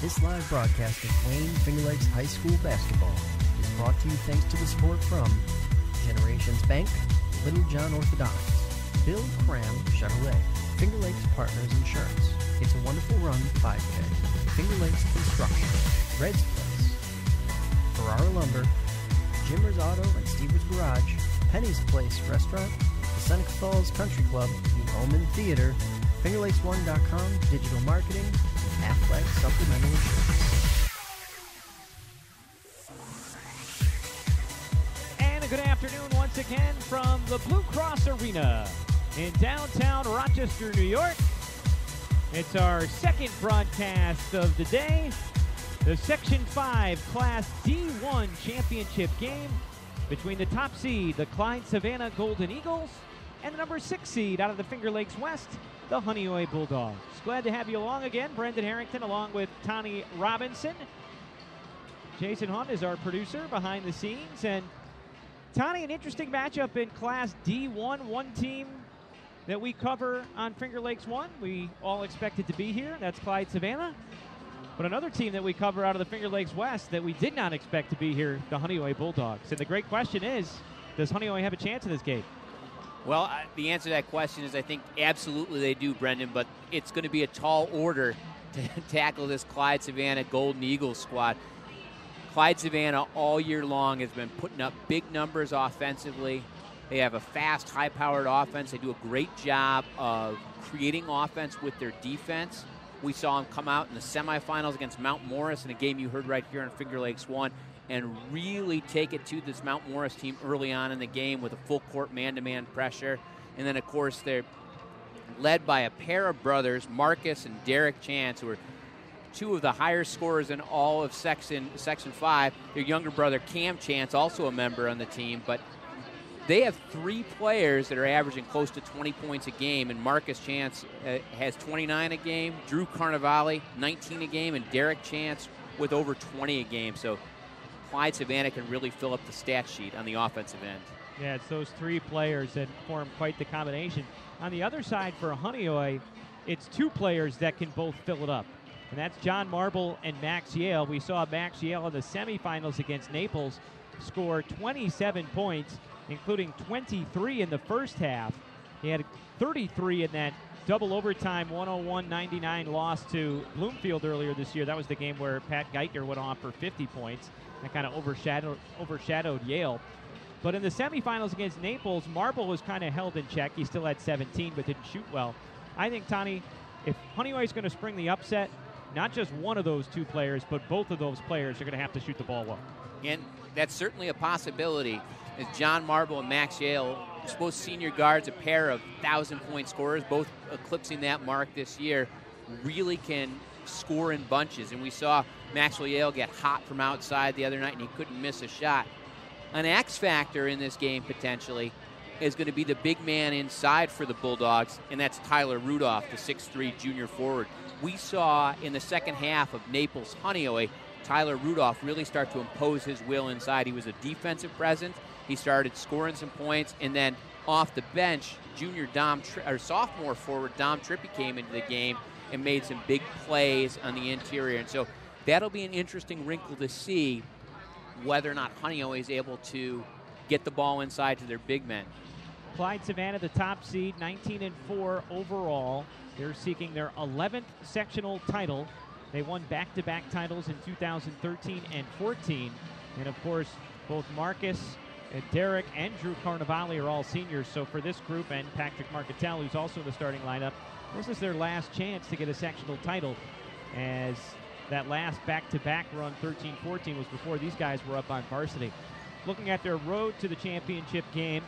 This live broadcast of Wayne Finger Lakes High School basketball is brought to you thanks to the support from Generations Bank, Little John Orthodontics, Bill Cram Chevrolet, Finger Lakes Partners Insurance, It's a Wonderful Run 5K, Finger Lakes Construction, Red's Place, Ferrara Lumber, Jimmer's Auto and Stever's Garage, Penny's Place Restaurant, the Seneca Falls Country Club, the Omen Theater, FingerLakes1.com, Digital Marketing, and Aflac Supplemental Insurance. And a good afternoon once again from the Blue Cross Arena in downtown Rochester, New York. It's our second broadcast of the day. The Section 5 Class D1 championship game between the top seed, the Clyde-Savannah Golden Eagles, and the number 6 seed out of the Finger Lakes West, the Honeoye Bulldogs. Glad to have you along again. Brendan Harrington along with Tony Robinson. Jason Hunt is our producer behind the scenes. And Tony, an interesting matchup in Class D1. One team that we cover on Finger Lakes 1. We all expected to be here. That's Clyde-Savannah. But another team that we cover out of the Finger Lakes West that we did not expect to be here, the Honeoye Bulldogs. And the great question is, does Honeoye have a chance in this game? Well, the answer to that question is I think absolutely they do, Brendan, but it's going to be a tall order to tackle this Clyde-Savannah Golden Eagles squad. Clyde-Savannah all year long has been putting up big numbers offensively. They have a fast, high-powered offense. They do a great job of creating offense with their defense. We saw them come out in the semifinals against Mount Morris in a game you heard right here on Finger Lakes 1 and really take it to this Mount Morris team early on in the game with a full-court man-to-man pressure. And then, of course, they're led by a pair of brothers, Marcus and Derek Chance, who are two of the higher scorers in all of Section 5. Their younger brother, Cam Chance, also a member on the team. But they have 3 players that are averaging close to 20 points a game, and Marcus Chance has 29 a game, Drew Carnevale, 19 a game, and Derek Chance with over 20 a game. So Clyde-Savannah can really fill up the stat sheet on the offensive end. Yeah, it's those 3 players that form quite the combination. On the other side for Honeoye, it's 2 players that can both fill it up, and that's John Marble and Max Yale. We saw Max Yale in the semifinals against Naples score 27 points, including 23 in the first half. He had 33 in that double overtime 101-99 loss to Bloomfield earlier this year. That was the game where Pat Geithner went off for 50 points. That kind of overshadowed Yale. But in the semifinals against Naples, Marble was kind of held in check. He still had 17, but didn't shoot well. I think, Tony, if Honeoye is going to spring the upset, not just one of those 2 players, but both of those players are going to have to shoot the ball well. And that's certainly a possibility. As John Marble and Max Yale, both senior guards, a pair of 1,000-point scorers, both eclipsing that mark this year, really can score in bunches. And we saw Maxwell Yale get hot from outside the other night, and he couldn't miss a shot. An X factor in this game, potentially, is going to be the big man inside for the Bulldogs, and that's Tyler Rudolph, the 6'3 junior forward. We saw in the second half of Naples-Honeoye, Tyler Rudolph really start to impose his will inside. He was a defensive presence. He started scoring some points, and then off the bench, sophomore forward Dom Trippi came into the game and made some big plays on the interior. And so that'll be an interesting wrinkle to see whether or not Honeoye is able to get the ball inside to their big men. Clyde-Savannah, the top seed, 19-4 overall. They're seeking their 11th sectional title. They won back-to-back titles in 2013 and 14. And, of course, both Marcus, Derek, and Drew Carnevale are all seniors. So for this group, and Patrick Marcatel, who's also in the starting lineup, this is their last chance to get a sectional title, as that last back-to-back run, 13-14, was before these guys were up on varsity. Looking at their road to the championship game,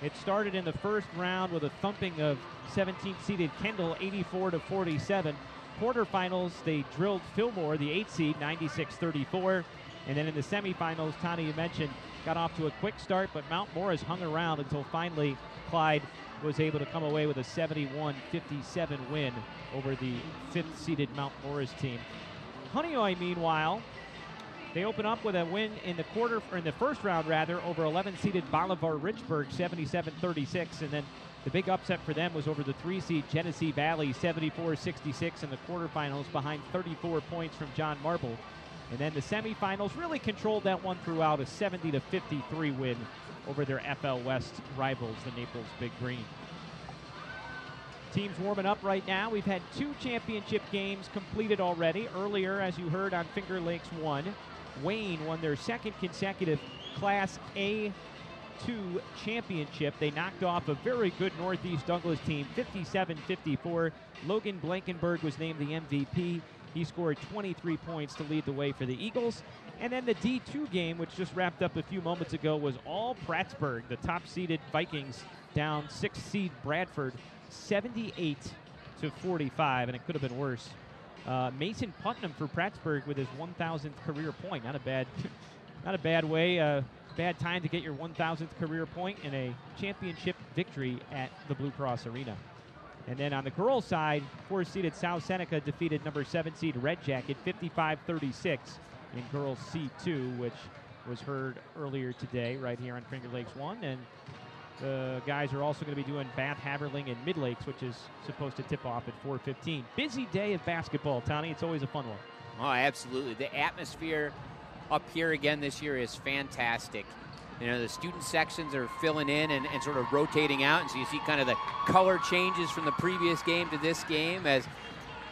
it started in the first round with a thumping of 17th-seeded Kendall, 84-47. Quarterfinals, they drilled Fillmore, the 8th seed, 96-34. And then in the semifinals, Tony, you mentioned, got off to a quick start, but Mount Morris hung around until finally Clyde was able to come away with a 71-57 win over the 5th-seeded Mount Morris team. Honeoye, meanwhile, they open up with a win in the first round over 11-seeded Bolivar Richburg, 77-36, and then The big upset for them was over the 3-seed Genesee Valley, 74-66 in the quarterfinals behind 34 points from John Marple. And then the semifinals really controlled that one throughout, a 70-53 win over their FL West rivals, the Naples Big Green. Teams warming up right now. We've had 2 championship games completed already. Earlier, as you heard on Finger Lakes 1, Wayne won their second consecutive Class A2 championship. They knocked off a very good Northeast Douglas team, 57-54. Logan Blankenberg was named the MVP. He scored 23 points to lead the way for the Eagles. And then the D2 game, which just wrapped up a few moments ago, was all Prattsburg. The top-seeded Vikings down 6th seed Bradford, 78-45, and it could have been worse. Mason Putnam for Prattsburg with his 1,000th career point. Not a bad way. Bad time to get your 1,000th career point in a championship victory at the Blue Cross Arena. And then on the girls' side, 4th-seeded South Seneca defeated number 7-seed Red Jacket 55-36 in girls C2, which was heard earlier today right here on Finger Lakes 1. And the guys are also going to be doing Bath Haverling and Mid Lakes, which is supposed to tip off at 4:15. Busy day of basketball, Tony. It's always a fun one. Oh, absolutely. The atmosphere up here again this year is fantastic. You know, the student sections are filling in and sort of rotating out, and so you see kind of the color changes from the previous game to this game as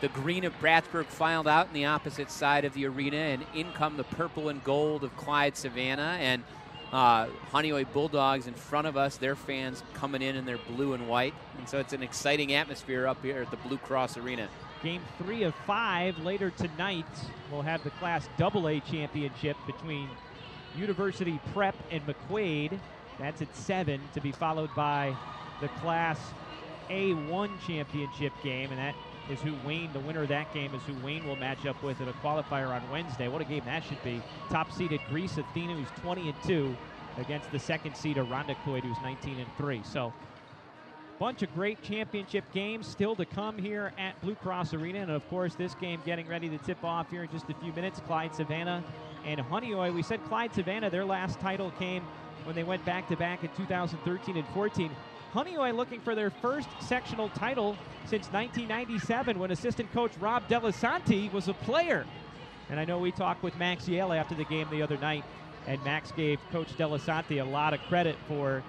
the green of Prattsburg filed out in the opposite side of the arena, and in come the purple and gold of Clyde-Savannah, and Honeoye Bulldogs in front of us, their fans coming in their blue and white, and so it's an exciting atmosphere up here at the Blue Cross Arena. Game 3 of 5 later tonight. We'll have the Class AA championship between University Prep and McQuaid. That's at 7, to be followed by the Class A1 championship game, and that is who Wayne, the winner of that game, is who Wayne will match up with at a qualifier on Wednesday. What a game that should be. Top-seeded Greece Athena, who's 20-2, against the 2nd seed Irondequoit, who's 19-3. So, bunch of great championship games still to come here at Blue Cross Arena, and of course this game getting ready to tip off here in just a few minutes. Clyde-Savannah and Honeoye. We said Clyde-Savannah, their last title came when they went back-to-back in 2013 and 14. Honeoye looking for their first sectional title since 1997, when assistant coach Rob Delasanti was a player. And I know we talked with Max Yale after the game the other night, and Max gave Coach Delasanti a lot of credit for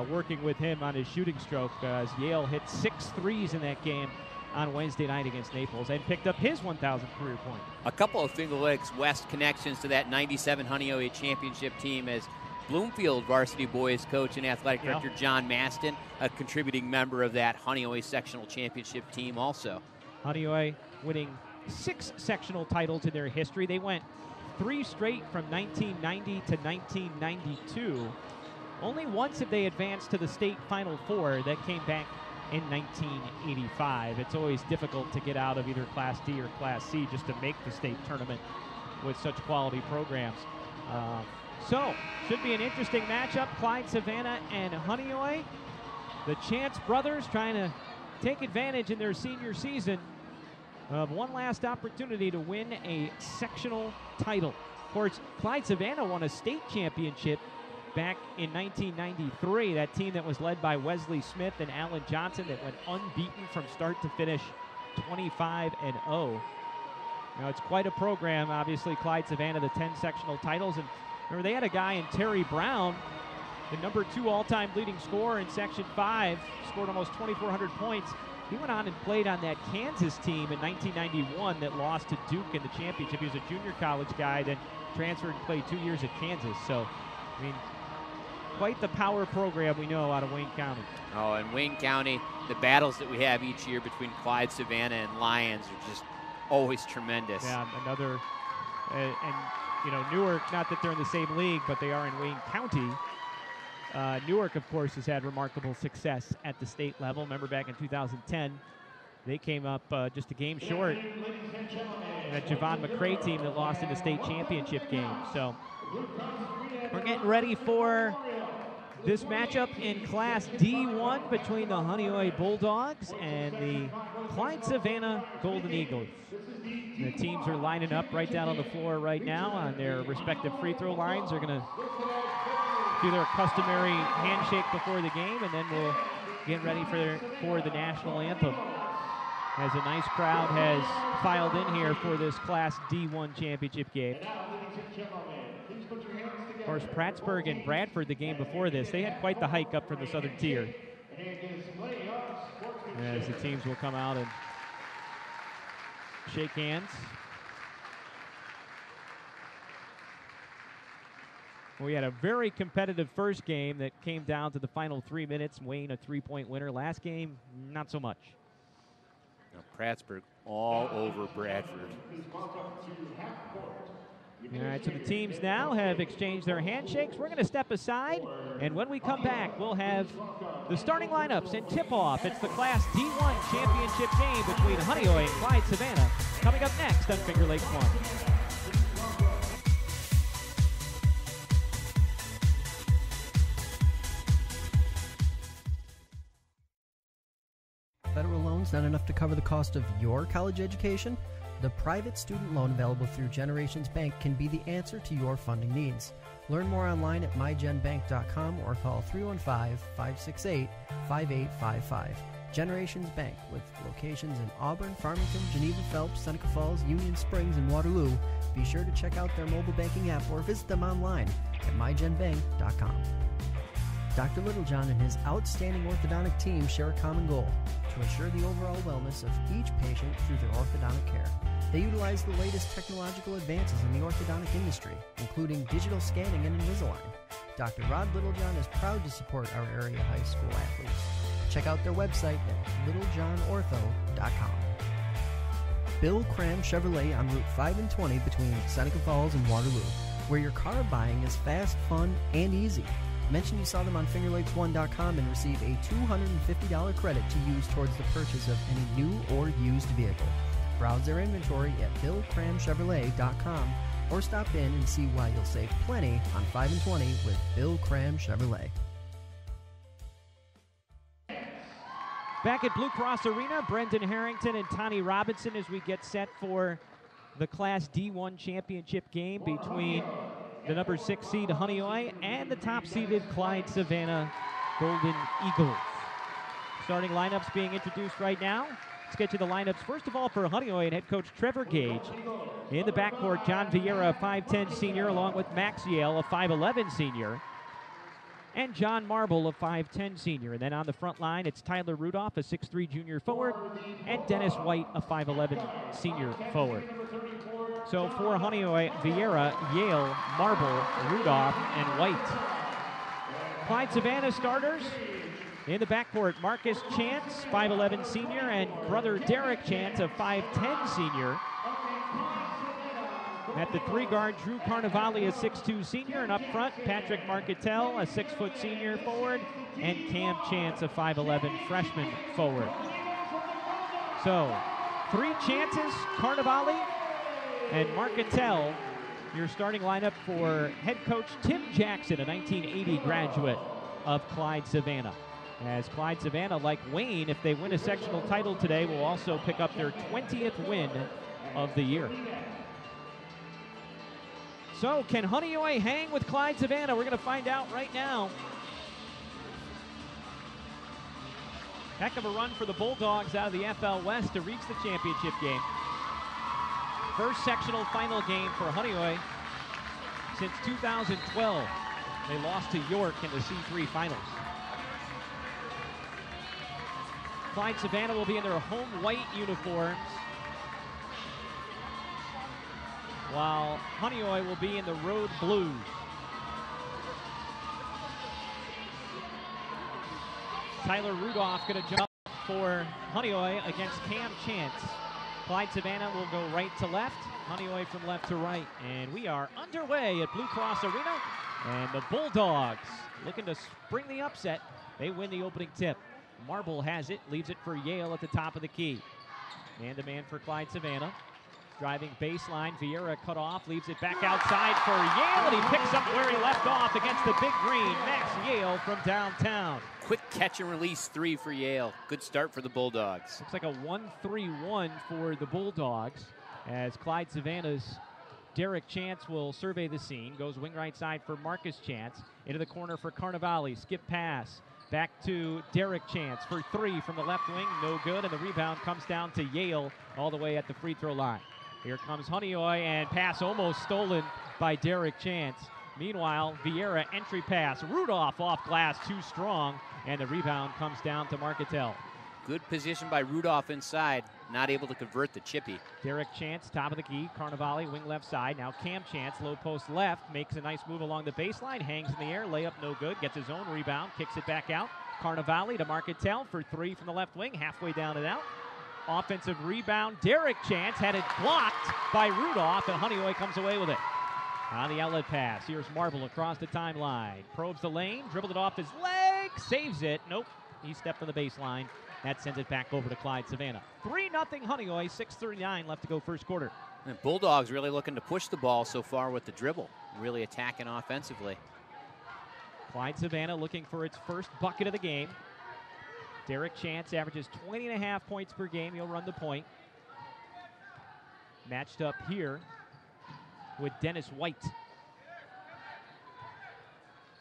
working with him on his shooting stroke, as Yale hit 6 threes in that game on Wednesday night against Naples and picked up his 1,000th career point. A couple of Finger Lakes West connections to that 97 Honeoye championship team, as Bloomfield varsity boys coach and athletic director John Maston, a contributing member of that Honeoye sectional championship team also. Honeoye winning 6 sectional titles in their history. They went 3 straight from 1990 to 1992. Only once have they advanced to the state Final Four. That came back in 1985. It's always difficult to get out of either Class D or Class C just to make the state tournament with such quality programs. So, should be an interesting matchup. Clyde-Savannah and Honeoye. The Chance brothers trying to take advantage in their senior season of one last opportunity to win a sectional title. Of course, Clyde-Savannah won a state championship back in 1993. That team that was led by Wesley Smith and Alan Johnson, that went unbeaten from start to finish, 25-0. Now, it's quite a program, obviously. Clyde-Savannah, the 10 sectional titles. And remember, they had a guy in Terry Brown, the number 2 all-time leading scorer in Section 5, scored almost 2,400 points. He went on and played on that Kansas team in 1991 that lost to Duke in the championship. He was a junior college guy, then transferred and played 2 years at Kansas. So, I mean, quite the power program we know out of Wayne County. Oh, and Wayne County, the battles that we have each year between Clyde-Savannah and Lions are just always tremendous. Yeah, another, and you know, Newark, not that they're in the same league, but they are in Wayne County. Newark, of course, has had remarkable success at the state level. Remember back in 2010, they came up just a game short. That Javon McCray team that lost in the state championship game. So we're getting ready for this matchup in Class D1 between the Honeoye Bulldogs and the Clyde-Savannah Golden Eagles. The teams are lining up right down on the floor right now on their respective free throw lines. They're going to do their customary handshake before the game, and then we'll getting ready for the national anthem. As a nice crowd has filed in here for this Class D1 championship game. Of course, Prattsburg and Bradford, the game before this, they had quite the hike up from the southern tier. As the teams will come out and shake hands. We had a very competitive first game that came down to the final 3 minutes. Wayne, a 3-point winner. Last game, not so much. Now, Prattsburg all over Bradford. All right, so the teams now have exchanged their handshakes. We're going to step aside, and when we come back, we'll have the starting lineups and tip-off. It's the Class D1 championship game between Honeoye and Clyde-Savannah coming up next on Finger Lakes 1. Federal loans not enough to cover the cost of your college education? The private student loan available through Generations Bank can be the answer to your funding needs. Learn more online at mygenbank.com or call 315-568-5855. Generations Bank, with locations in Auburn, Farmington, Geneva, Phelps, Seneca Falls, Union Springs, and Waterloo. Be sure to check out their mobile banking app or visit them online at mygenbank.com. Dr. Littlejohn and his outstanding orthodontic team share a common goal: to ensure the overall wellness of each patient through their orthodontic care. They utilize the latest technological advances in the orthodontic industry, including digital scanning and Invisalign. Dr. Rod Littlejohn is proud to support our area high school athletes. Check out their website at littlejohnortho.com. Bill Cram Chevrolet on Route 5 and 20 between Seneca Falls and Waterloo, where your car buying is fast, fun, and easy. Mention you saw them on fingerlakes1.com and receive a $250 credit to use towards the purchase of any new or used vehicle. Browse their inventory at billcramchevrolet.com or stop in and see why you'll save plenty on 5 and 20 with Bill Cram Chevrolet. Back at Blue Cross Arena, Brendan Harrington and Tony Robinson as we get set for the Class D1 championship game between the number 6 seed Honeoye and the top-seeded Clyde-Savannah Golden Eagles. Starting lineups being introduced right now. Let's get you the lineups. First of all, for Honeoye and head coach Trevor Gage. In the backcourt, John Vieira, a 5'10 senior, along with Max Yale, a 5'11 senior, and John Marble, a 5'10 senior. And then on the front line, it's Tyler Rudolph, a 6'3 junior forward, and Dennis White, a 5'11 senior forward. So for Honeoye, Vieira, Yale, Marble, Rudolph, and White. Clyde-Savannah starters. In the backcourt, Marcus Chance, 5'11 senior, and brother Derek Chance, a 5'10 senior. At the 3-guard, Drew Carnevale, a 6'2 senior, and up front, Patrick Marketel, a 6' senior forward, and Cam Chance, a 5'11 freshman forward. So, 3 Chances, Carnevale, and Marketel, your starting lineup for head coach Tim Jackson, a 1980 graduate of Clyde-Savannah. As Clyde-Savannah, like Wayne, if they win a sectional title today, will also pick up their 20th win of the year. So, can Honeoye hang with Clyde-Savannah? We're going to find out right now. Heck of a run for the Bulldogs out of the FL West to reach the championship game. First sectional final game for Honeoye since 2012. They lost to York in the C3 finals. Clyde-Savannah will be in their home white uniforms, while Honeoye will be in the road blues. Tyler Rudolph going to jump for Honeoye against Cam Chance. Clyde-Savannah will go right to left, Honeoye from left to right. And we are underway at Blue Cross Arena. And the Bulldogs looking to spring the upset. They win the opening tip. Marble has it, leaves it for Yale at the top of the key. And the man for Clyde-Savannah. Driving baseline, Vieira cut off, leaves it back outside for Yale, and he picks up where he left off against the big green. Max Yale from downtown. Quick catch and release 3 for Yale. Good start for the Bulldogs. Looks like a 1-3-1 for the Bulldogs as Clyde-Savannah's Derek Chance will survey the scene. Goes wing right side for Marcus Chance. Into the corner for Carnevale. Skip pass. Back to Derek Chance for 3 from the left wing. No good. And the rebound comes down to Yale all the way at the free throw line. Here comes Honeoye, and pass almost stolen by Derek Chance. Meanwhile, Vieira entry pass. Rudolph off glass, too strong. And the rebound comes down to Marcatel. Good position by Rudolph inside. Not able to convert the chippy. Derek Chance, top of the key. Carnevale, wing left side. Now Cam Chance, low post left. Makes a nice move along the baseline. Hangs in the air. Layup no good. Gets his own rebound. Kicks it back out. Carnevale to Marcatel for 3 from the left wing. Halfway down and out. Offensive rebound. Derek Chance had it blocked by Rudolph, and Honeoye comes away with it. On the outlet pass, here's Marble across the timeline. Probes the lane, dribbled it off his leg, saves it. Nope, he stepped on the baseline. That sends it back over to Clyde-Savannah. 3-0 Honeoye, 6:39 left to go first quarter. And Bulldogs really looking to push the ball so far with the dribble. Really attacking offensively. Clyde-Savannah looking for its first bucket of the game. Derek Chance averages 20.5 points per game. He'll run the point. Matched up here with Dennis White.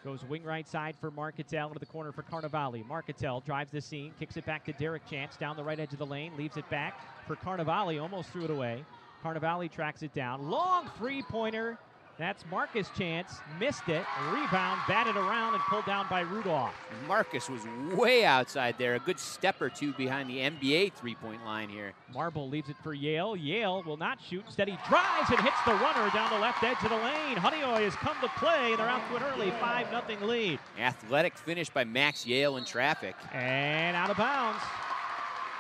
Goes wing right side for Marcatel into the corner for Carnevale. Marcatel drives the scene, kicks it back to Derek Chance down the right edge of the lane, leaves it back for Carnevale, almost threw it away. Carnevale tracks it down. Long three-pointer. That's Marcus Chance. Missed it. Rebound, batted around, and pulled down by Rudolph. And Marcus was way outside there. A good step or two behind the NBA three-point line here. Marble leaves it for Yale. Yale will not shoot. Instead, he drives and hits the runner down the left edge of the lane. Honeoye has come to play, and they're out to an early 5-0 lead. Athletic finish by Max Yale in traffic. And out of bounds.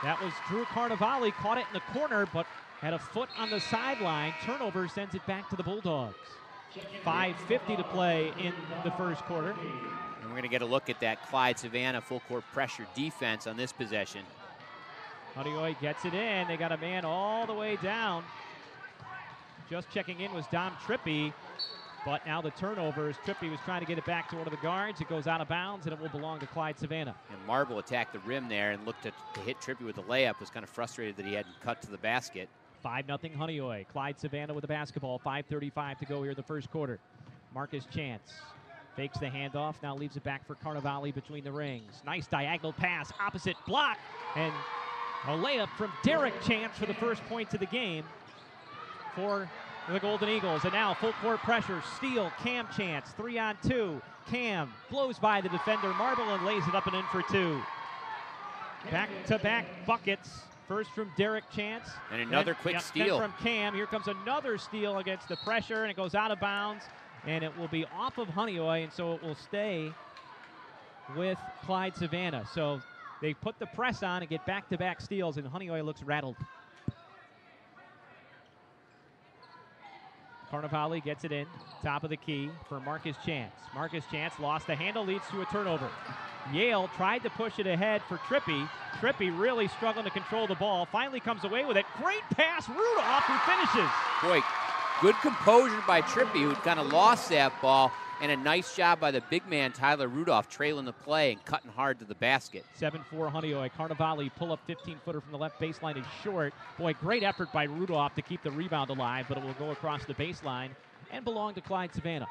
That was Drew Carnevale. Caught it in the corner, but had a foot on the sideline. Turnover sends it back to the Bulldogs. 5:50 to play in the first quarter. And we're going to get a look at that Clyde-Savannah full-court pressure defense on this possession. Honeoye gets it in. They got a man all the way down. Just checking in was Dom Trippi, but now the turnover is Trippi was trying to get it back to one of the guards. It goes out of bounds, and it will belong to Clyde-Savannah. And Marble attacked the rim there and looked to hit Trippi with the layup. Was kind of frustrated that he hadn't cut to the basket. 5-0 Honeoye. Clyde-Savannah with the basketball. 5:35 to go here in the first quarter. Marcus Chance fakes the handoff. Now leaves it back for Carnevale between the rings. Nice diagonal pass. Opposite block. And a layup from Derek Chance for the first points of the game for the Golden Eagles. And now full court pressure. Steal. Cam Chance. 3-on-2. Cam blows by the defender Marble and lays it up and in for 2. Back-to-back buckets. First from Derek Chance. And another quick steal. Then from Cam. Here comes another steal against the pressure, and it goes out of bounds. And it will be off of Honeoye, and so it will stay with Clyde-Savannah. So they put the press on and get back-to-back steals, and Honeoye looks rattled. Carnevale gets it in. Top of the key for Marcus Chance. Marcus Chance lost the handle, leads to a turnover. Yale tried to push it ahead for Trippi. Trippi really struggling to control the ball. Finally comes away with it. Great pass, Rudolph, who finishes. Boy, good composure by Trippi, who kind of lost that ball. And a nice job by the big man, Tyler Rudolph, trailing the play and cutting hard to the basket. 7-4 Honeoye. Carnevale pull up 15-footer from the left baseline is short. Boy, great effort by Rudolph to keep the rebound alive, but it will go across the baseline and belong to Clyde-Savannah.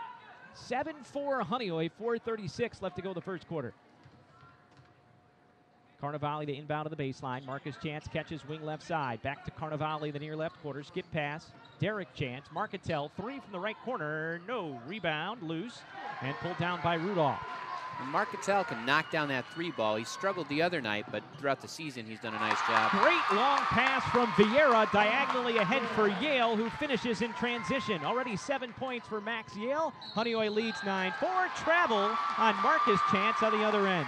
7-4 Honeoye, 4:36 left to go the first quarter. Carnevale to inbound to the baseline. Marcus Chance catches wing left side. Back to Carnevale, the near left quarter. Skip pass. Derek Chance. Marcatel, 3 from the right corner. No. Rebound, loose, and pulled down by Rudolph. And Marcatel can knock down that 3 ball. He struggled the other night, but throughout the season, he's done a nice job. Great long pass from Vieira, diagonally ahead for Yale, who finishes in transition. Already 7 points for Max Yale. Honeoye leads 9-4. Travel on Marcus Chance on the other end.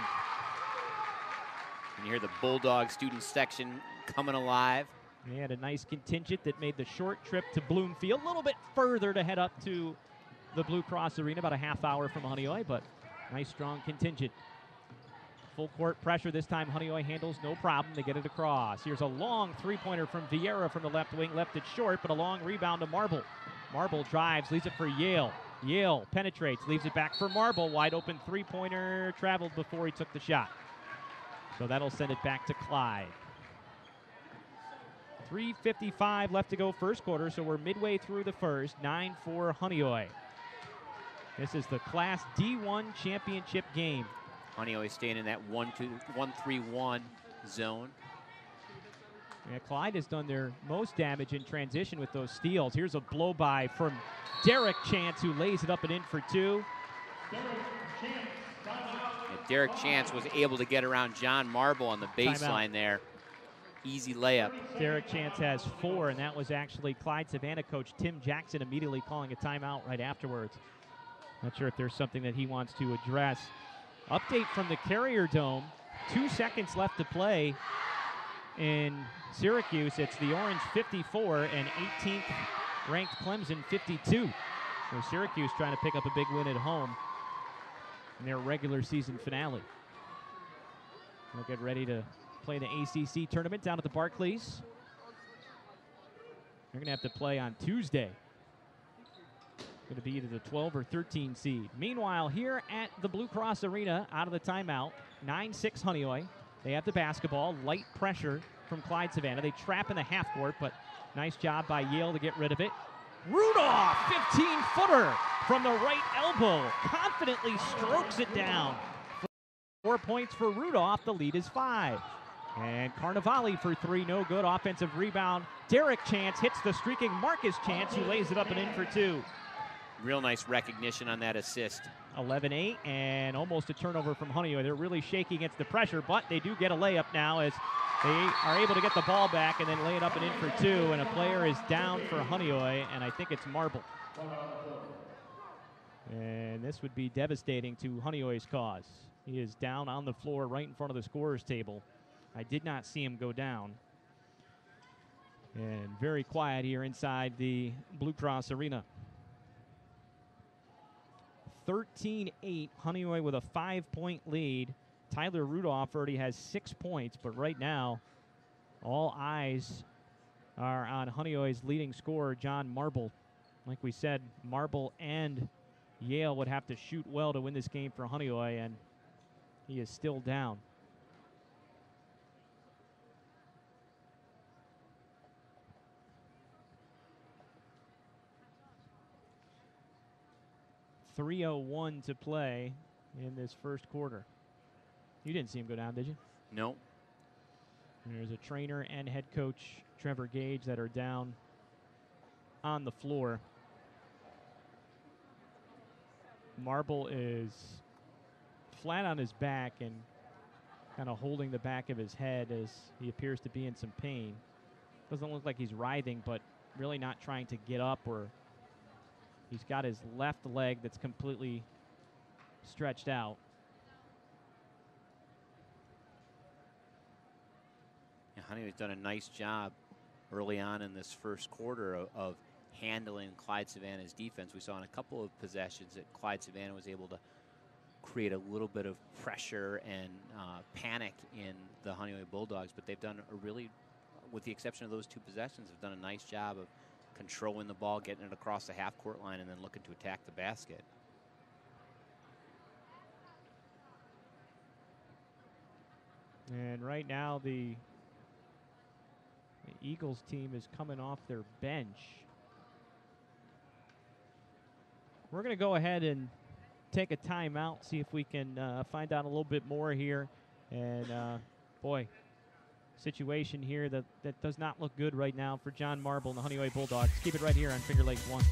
And you hear the Bulldog student section coming alive. They had a nice contingent that made the short trip to Bloomfield. A little bit further to head up to the Blue Cross Arena, about a half hour from Honeoye, but nice strong contingent. Full court pressure this time. Honeoye handles no problem. They get it across. Here's a long three-pointer from Vieira from the left wing. Left it short, but a long rebound to Marble. Marble drives, leaves it for Yale. Yale penetrates, leaves it back for Marble. Wide open three-pointer, traveled before he took the shot. So that'll send it back to Clyde. 3:55 left to go first quarter, so we're midway through the first. 9-4 Honeoye. This is the Class D1 championship game. Honeoye staying in that 1-3-1 zone. Yeah, Clyde has done their most damage in transition with those steals. Here's a blow-by from Derek Chance, who lays it up and in for two. Derek Chance was able to get around John Marble on the baseline there. Easy layup. Derek Chance has 4, and that was actually Clyde-Savannah coach Tim Jackson immediately calling a timeout right afterwards. Not sure if there's something that he wants to address. Update from the Carrier Dome. 2 seconds left to play in Syracuse. It's the Orange 54 and 18th ranked Clemson 52. So Syracuse trying to pick up a big win at home in their regular season finale. They'll get ready to play the ACC tournament down at the Barclays. They're going to have to play on Tuesday. Going to be either the 12 or 13 seed. Meanwhile, here at the Blue Cross Arena, out of the timeout, 9-6 Honeoye. They have the basketball, light pressure from Clyde-Savannah. They trap in the half court, but nice job by Yale to get rid of it. Rudolph, 15-footer from the right elbow, confidently strokes it down. 4 points for Rudolph. The lead is 5. And Carnevale for 3, no good. Offensive rebound. Derek Chance hits the streaking Marcus Chance, who lays it up and in for 2. Real nice recognition on that assist. 11-8 and almost a turnover from Honeoye. They're really shaky against the pressure, but they do get a layup now as they are able to get the ball back and then lay it up and in for 2. And a player is down for Honeoye, and I think it's Marble. And this would be devastating to Honeoye's cause. He is down on the floor right in front of the scorer's table. I did not see him go down. And very quiet here inside the Blue Cross Arena. 13-8, Honeoye with a 5-point lead. Tyler Rudolph already has 6 points, but right now all eyes are on Honeoye's leading scorer, John Marble. Like we said, Marble and Yale would have to shoot well to win this game for Honeoye, and he is still down. .301 to play in this first quarter. You didn't see him go down, did you? No. There's a trainer and head coach, Trevor Gage, that are down on the floor. Marble is flat on his back and kind of holding the back of his head as he appears to be in some pain. Doesn't look like he's writhing, but really not trying to get up, or he's got his left leg that's completely stretched out. Yeah, Honeoye's done a nice job early on in this first quarter of handling Clyde-Savannah's defense. We saw in a couple of possessions that Clyde-Savannah was able to create a little bit of pressure and panic in the Honeoye Bulldogs, but they've done a really, with the exception of those 2 possessions, have done a nice job of controlling the ball, getting it across the half-court line, and then looking to attack the basket. And right now the Eagles team is coming off their bench. We're going to go ahead and take a timeout, see if we can find out a little bit more here. And boy, situation here that does not look good right now for John Marble and the Honeoye Bulldogs. Keep it right here on Finger Lakes 1.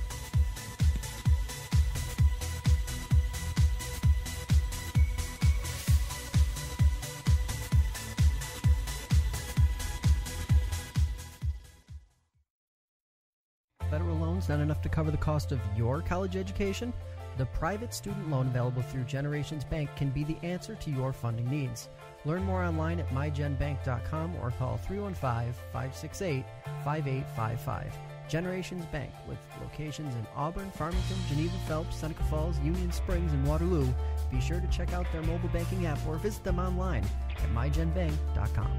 Federal loans not enough to cover the cost of your college education? The private student loan available through Generations Bank can be the answer to your funding needs. Learn more online at mygenbank.com or call 315-568-5855. Generations Bank, with locations in Auburn, Farmington, Geneva, Phelps, Seneca Falls, Union Springs, and Waterloo. Be sure to check out their mobile banking app or visit them online at mygenbank.com.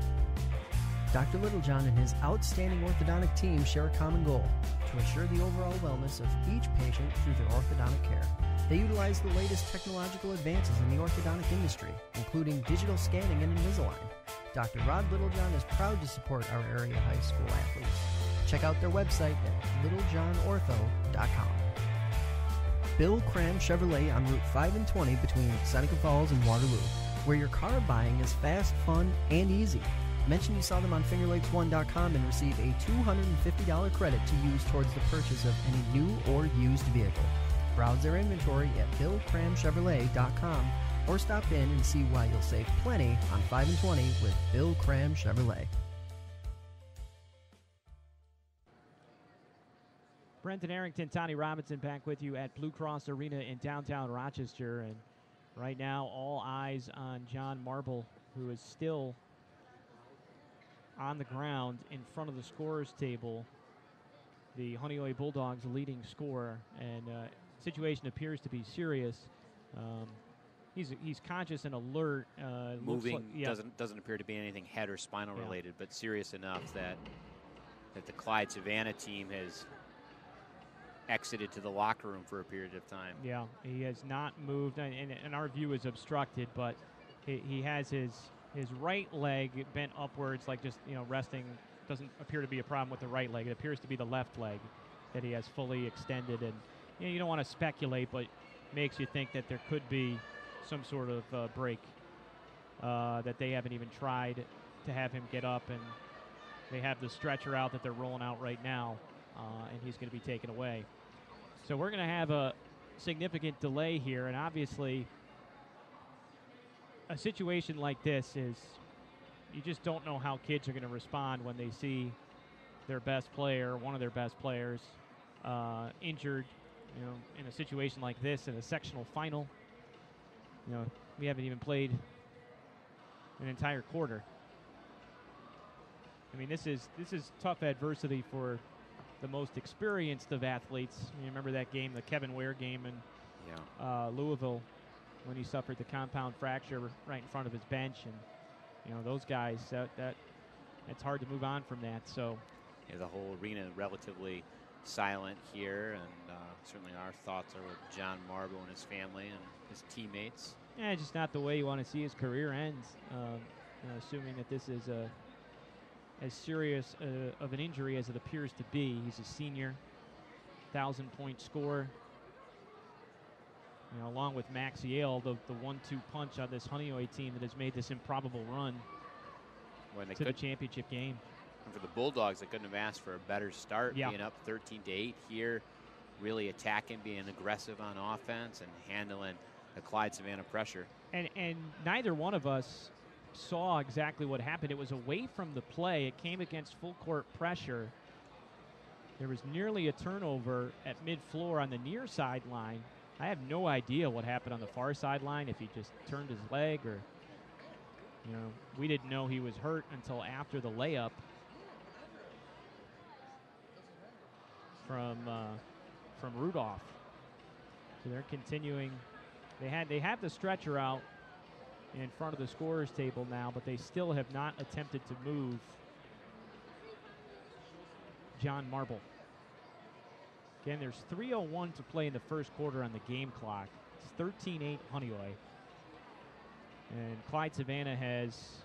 Dr. Littlejohn and his outstanding orthodontic team share a common goal: to ensure the overall wellness of each patient through their orthodontic care. They utilize the latest technological advances in the orthodontic industry, including digital scanning and Invisalign. Dr. Rod Littlejohn is proud to support our area high school athletes. Check out their website at littlejohnortho.com. Bill Cram Chevrolet on Route 5 and 20 between Seneca Falls and Waterloo, where your car buying is fast, fun, and easy. Mention you saw them on fingerlakes1.com and receive a $250 credit to use towards the purchase of any new or used vehicle. Browse their inventory at billcramchevrolet.com or stop in and see why you'll save plenty on 5 and 20 with Bill Cram Chevrolet. Brenton Arrington, Tony Robinson back with you at Blue Cross Arena in downtown Rochester. And right now, all eyes on John Marble, who is still on the ground in front of the scorer's table. The Honeoye Bulldogs leading scorer, and situation appears to be serious. He's conscious and alert. Moving doesn't appear to be anything head or spinal related, but serious enough that the Clyde-Savannah team has exited to the locker room for a period of time. Yeah, he has not moved, and our view is obstructed, but he has his right leg bent upwards, like just resting. Doesn't appear to be a problem with the right leg. It appears to be the left leg that he has fully extended, and you don't want to speculate, but makes you think that there could be some sort of break, that they haven't even tried to have him get up, and they have the stretcher out that they're rolling out right now, and he's going to be taken away. So we're going to have a significant delay here, and obviously a situation like this is you just don't know how kids are going to respond when they see their best player, one of their best players, injured, in a situation like this in a sectional final. We haven't even played an entire quarter. I mean, this is tough adversity for the most experienced of athletes. You remember that game, the Kevin Ware game in Louisville, when he suffered the compound fracture right in front of his bench, and those guys, it's hard to move on from that. So the whole arena relatively silent here, and certainly our thoughts are with John Marble and his family and his teammates. Yeah, just not the way you want to see his career end, assuming that this is as serious of an injury as it appears to be. He's a senior, 1,000-point scorer. Along with Max Yale, the 1-2 punch on this Honeoye team that has made this improbable run to the championship game. And for the Bulldogs, they couldn't have asked for a better start, being up 13-8 here, really attacking, being aggressive on offense, and handling the Clyde-Savannah pressure. And neither one of us saw exactly what happened. It was away from the play. It came against full court pressure. There was nearly a turnover at mid-floor on the near sideline. I have no idea what happened on the far sideline, if he just turned his leg or, we didn't know he was hurt until after the layup from Rudolph. So they're continuing. They have the stretcher out in front of the scorer's table now, but they still have not attempted to move John Marble. Again, there's 3:01 to play in the first quarter on the game clock. It's 13-8 Honeoye. And Clyde-Savannah has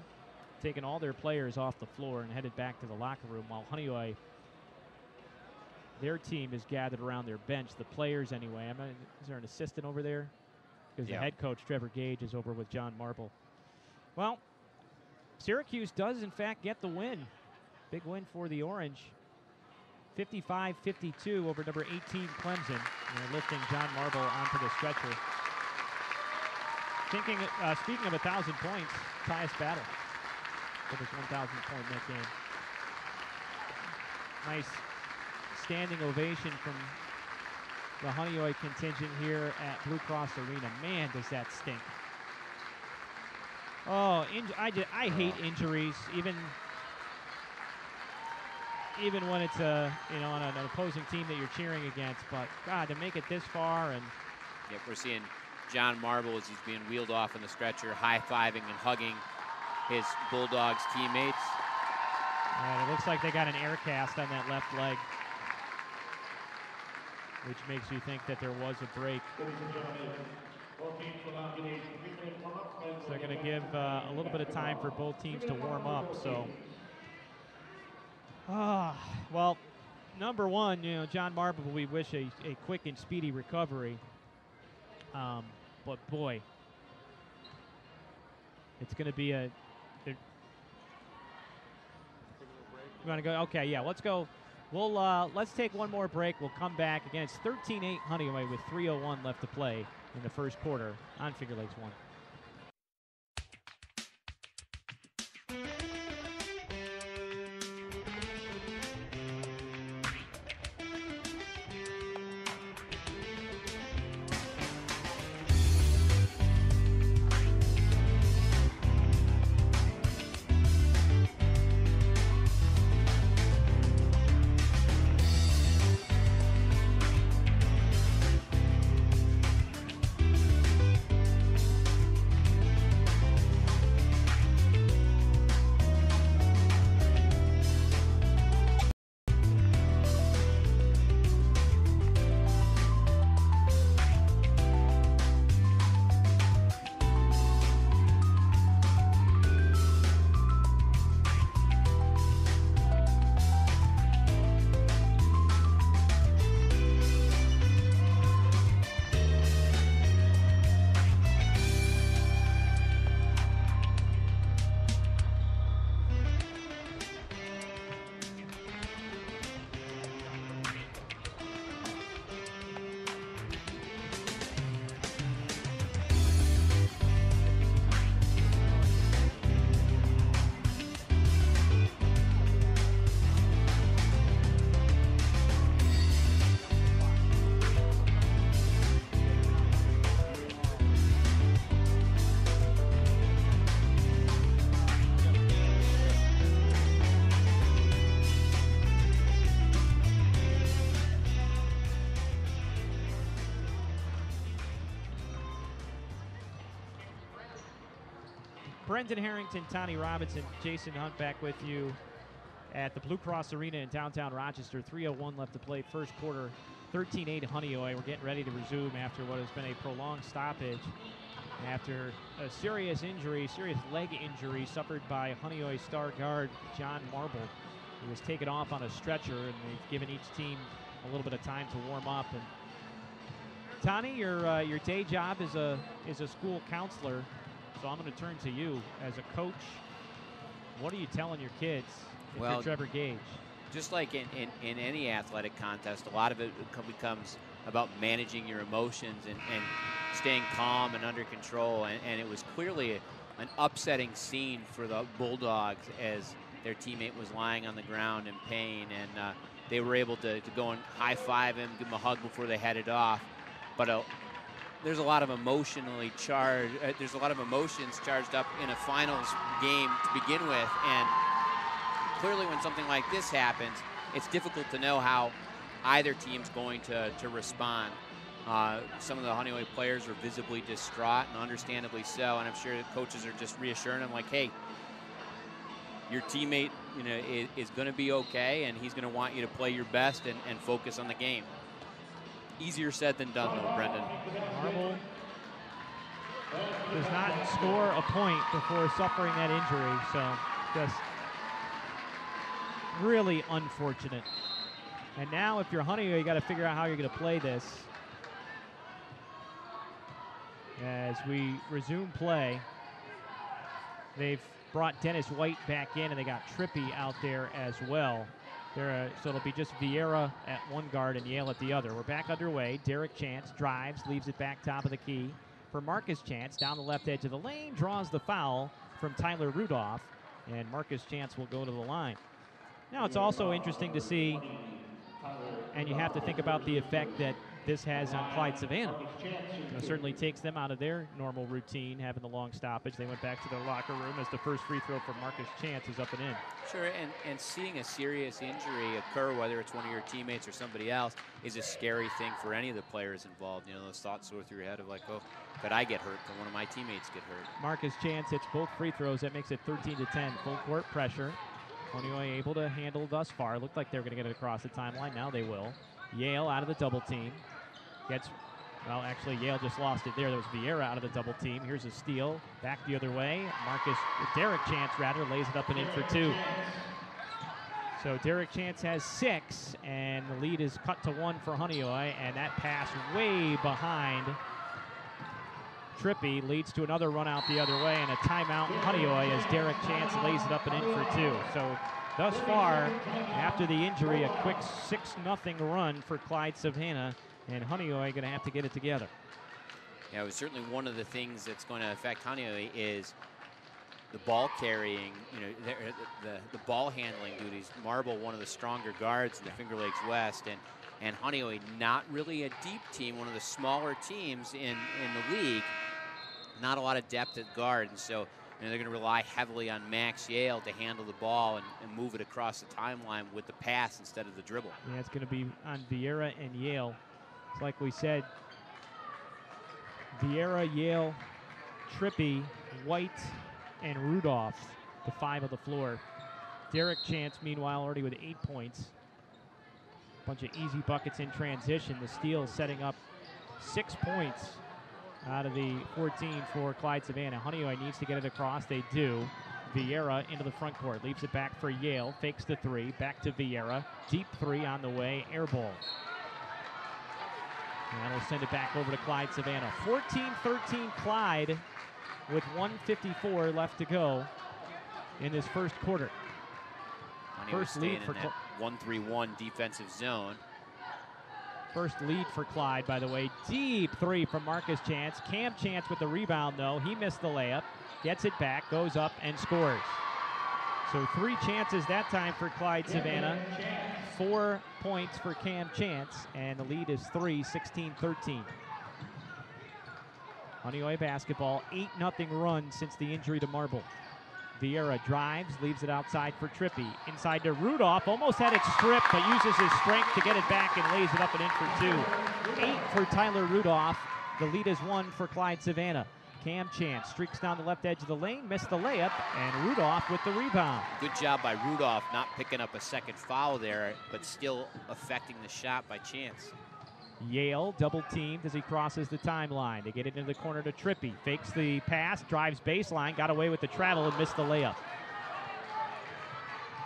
taken all their players off the floor and headed back to the locker room, while Honeoye, their team is gathered around their bench, the players anyway. Is there an assistant over there? Because the head coach, Trevor Gage, is over with John Marble. Well, Syracuse does, in fact, get the win. Big win for the Orange. 55-52 over number 18 Clemson. And they're lifting John Marble onto the stretcher. Speaking of 1,000 points, Tyus Battle with his 1,000-point net game. Nice standing ovation from the Honeoye contingent here at Blue Cross Arena. Man, does that stink. Oh, I hate injuries, even when it's on an opposing team that you're cheering against. But God, to make it this far, and we're seeing John Marble as he's being wheeled off in the stretcher, high-fiving and hugging his Bulldogs teammates. Yeah, it looks like they got an air cast on that left leg, which makes you think that there was a break. So they're going to give a little bit of time for both teams to warm up. So, well, number one, John Marble, we wish a quick and speedy recovery. But boy, it's going to be a. You want to go? Okay, yeah, let's go. Let's take one more break. We'll come back. Again, it's 13-8 Honeoye with 3:01 left to play in the first quarter on Finger Lakes 1. Brendan Harrington, Tony Robinson, Jason Hunt back with you at the Blue Cross Arena in downtown Rochester. 3:01 left to play first quarter. 13-8 Honeoye. We're getting ready to resume after what has been a prolonged stoppage after a serious leg injury suffered by Honeoye star guard John Marble. He was taken off on a stretcher, and they've given each team a little bit of time to warm up. And Tony, your day job is a school counselor. So I'm going to turn to you as a coach. What are you telling your kids if you're Trevor Gage? Just like in any athletic contest, a lot of it becomes about managing your emotions and staying calm and under control. And it was clearly an upsetting scene for the Bulldogs as their teammate was lying on the ground in pain. And they were able to go and high-five him, give him a hug before they headed off. But there's a lot of emotionally charged. There's a lot of emotions charged up in a finals game to begin with, and clearly, when something like this happens, it's difficult to know how either team's going to respond. Some of the Honeoye players are visibly distraught, and understandably so. And I'm sure the coaches are just reassuring them, like, "Hey, your teammate, is going to be okay, and he's going to want you to play your best and focus on the game." Easier said than done, though, Brendan. Marble does not score a point before suffering that injury, so just really unfortunate. And now if you're Honeoye, you got to figure out how you're going to play this. As we resume play, they've brought Dennis White back in, and they got Trippy out there as well. So it'll be just Vieira at one guard and Yale at the other. We're back underway. Derek Chance drives, leaves it back top of the key for Marcus Chance. Down the left edge of the lane, draws the foul from Tyler Rudolph, and Marcus Chance will go to the line. Now it's also interesting to see, and you have to think about the effect that this has on Clyde-Savannah. It certainly takes them out of their normal routine, having the long stoppage. They went back to their locker room as the first free throw for Marcus Chance is up and in. Sure, and seeing a serious injury occur, whether it's one of your teammates or somebody else, is a scary thing for any of the players involved. Those thoughts go through your head of like, oh, could I get hurt? Could one of my teammates get hurt? Marcus Chance hits both free throws. That makes it 13-10. Full court pressure. Honeoye able to handle thus far. Looked like they were going to get it across the timeline. Now they will. Yale out of the double team. Gets Well, actually, Yale just lost it there. There was Vieira out of the double team. Here's a steal. Back the other way. Derek Chance, lays it up and in for 2. So Derek Chance has 6, and the lead is cut to 1 for Honeoye, and that pass way behind Trippy leads to another run out the other way, and a timeout Honeoye as Derek Chance lays it up and in for 2. So thus far, after the injury, a quick 6-0 run for Clyde-Savannah, and Honeoye going to have to get it together. Yeah, it was certainly one of the things that's going to affect Honeoye is the ball carrying, the ball handling duties. Marble, one of the stronger guards in the Finger Lakes West, and Honeoye, not really a deep team, one of the smaller teams in the league. Not a lot of depth at guard, and so they're going to rely heavily on Max Yale to handle the ball and move it across the timeline with the pass instead of the dribble. Yeah, it's going to be on Vieira and Yale. It's like we said, Vieira, Yale, Trippy, White, and Rudolph, the 5 of the floor. Derek Chance, meanwhile, already with 8 points. Bunch of easy buckets in transition. The steal setting up 6 points out of the 14 for Clyde-Savannah. Honeoye needs to get it across. They do. Vieira into the front court. Leaves it back for Yale. Fakes the 3. Back to Vieira. Deep 3 on the way. Air ball. And that'll send it back over to Clyde-Savannah. 14-13 Clyde with 1:54 left to go in this first quarter. First lead for that 1-3-1 defensive zone. First lead for Clyde, by the way. Deep 3 from Marcus Chance. Cam Chance with the rebound, though. He missed the layup. Gets it back, goes up, and scores. So 3 chances that time for Clyde-Savannah. 4 points for Cam Chance, and the lead is 3, 16-13. Honeoye basketball, 8-0 run since the injury to Marble. Vieira drives, leaves it outside for Trippy. Inside to Rudolph, almost had it stripped, but uses his strength to get it back and lays it up and in for 2. 8 for Tyler Rudolph. The lead is 1 for Clyde-Savannah. Cam Chance streaks down the left edge of the lane, missed the layup, and Rudolph with the rebound. Good job by Rudolph not picking up a second foul there, but still affecting the shot by Chance. Yale double teamed as he crosses the timeline. They get it into the corner to Trippy. Fakes the pass, drives baseline, got away with the travel and missed the layup.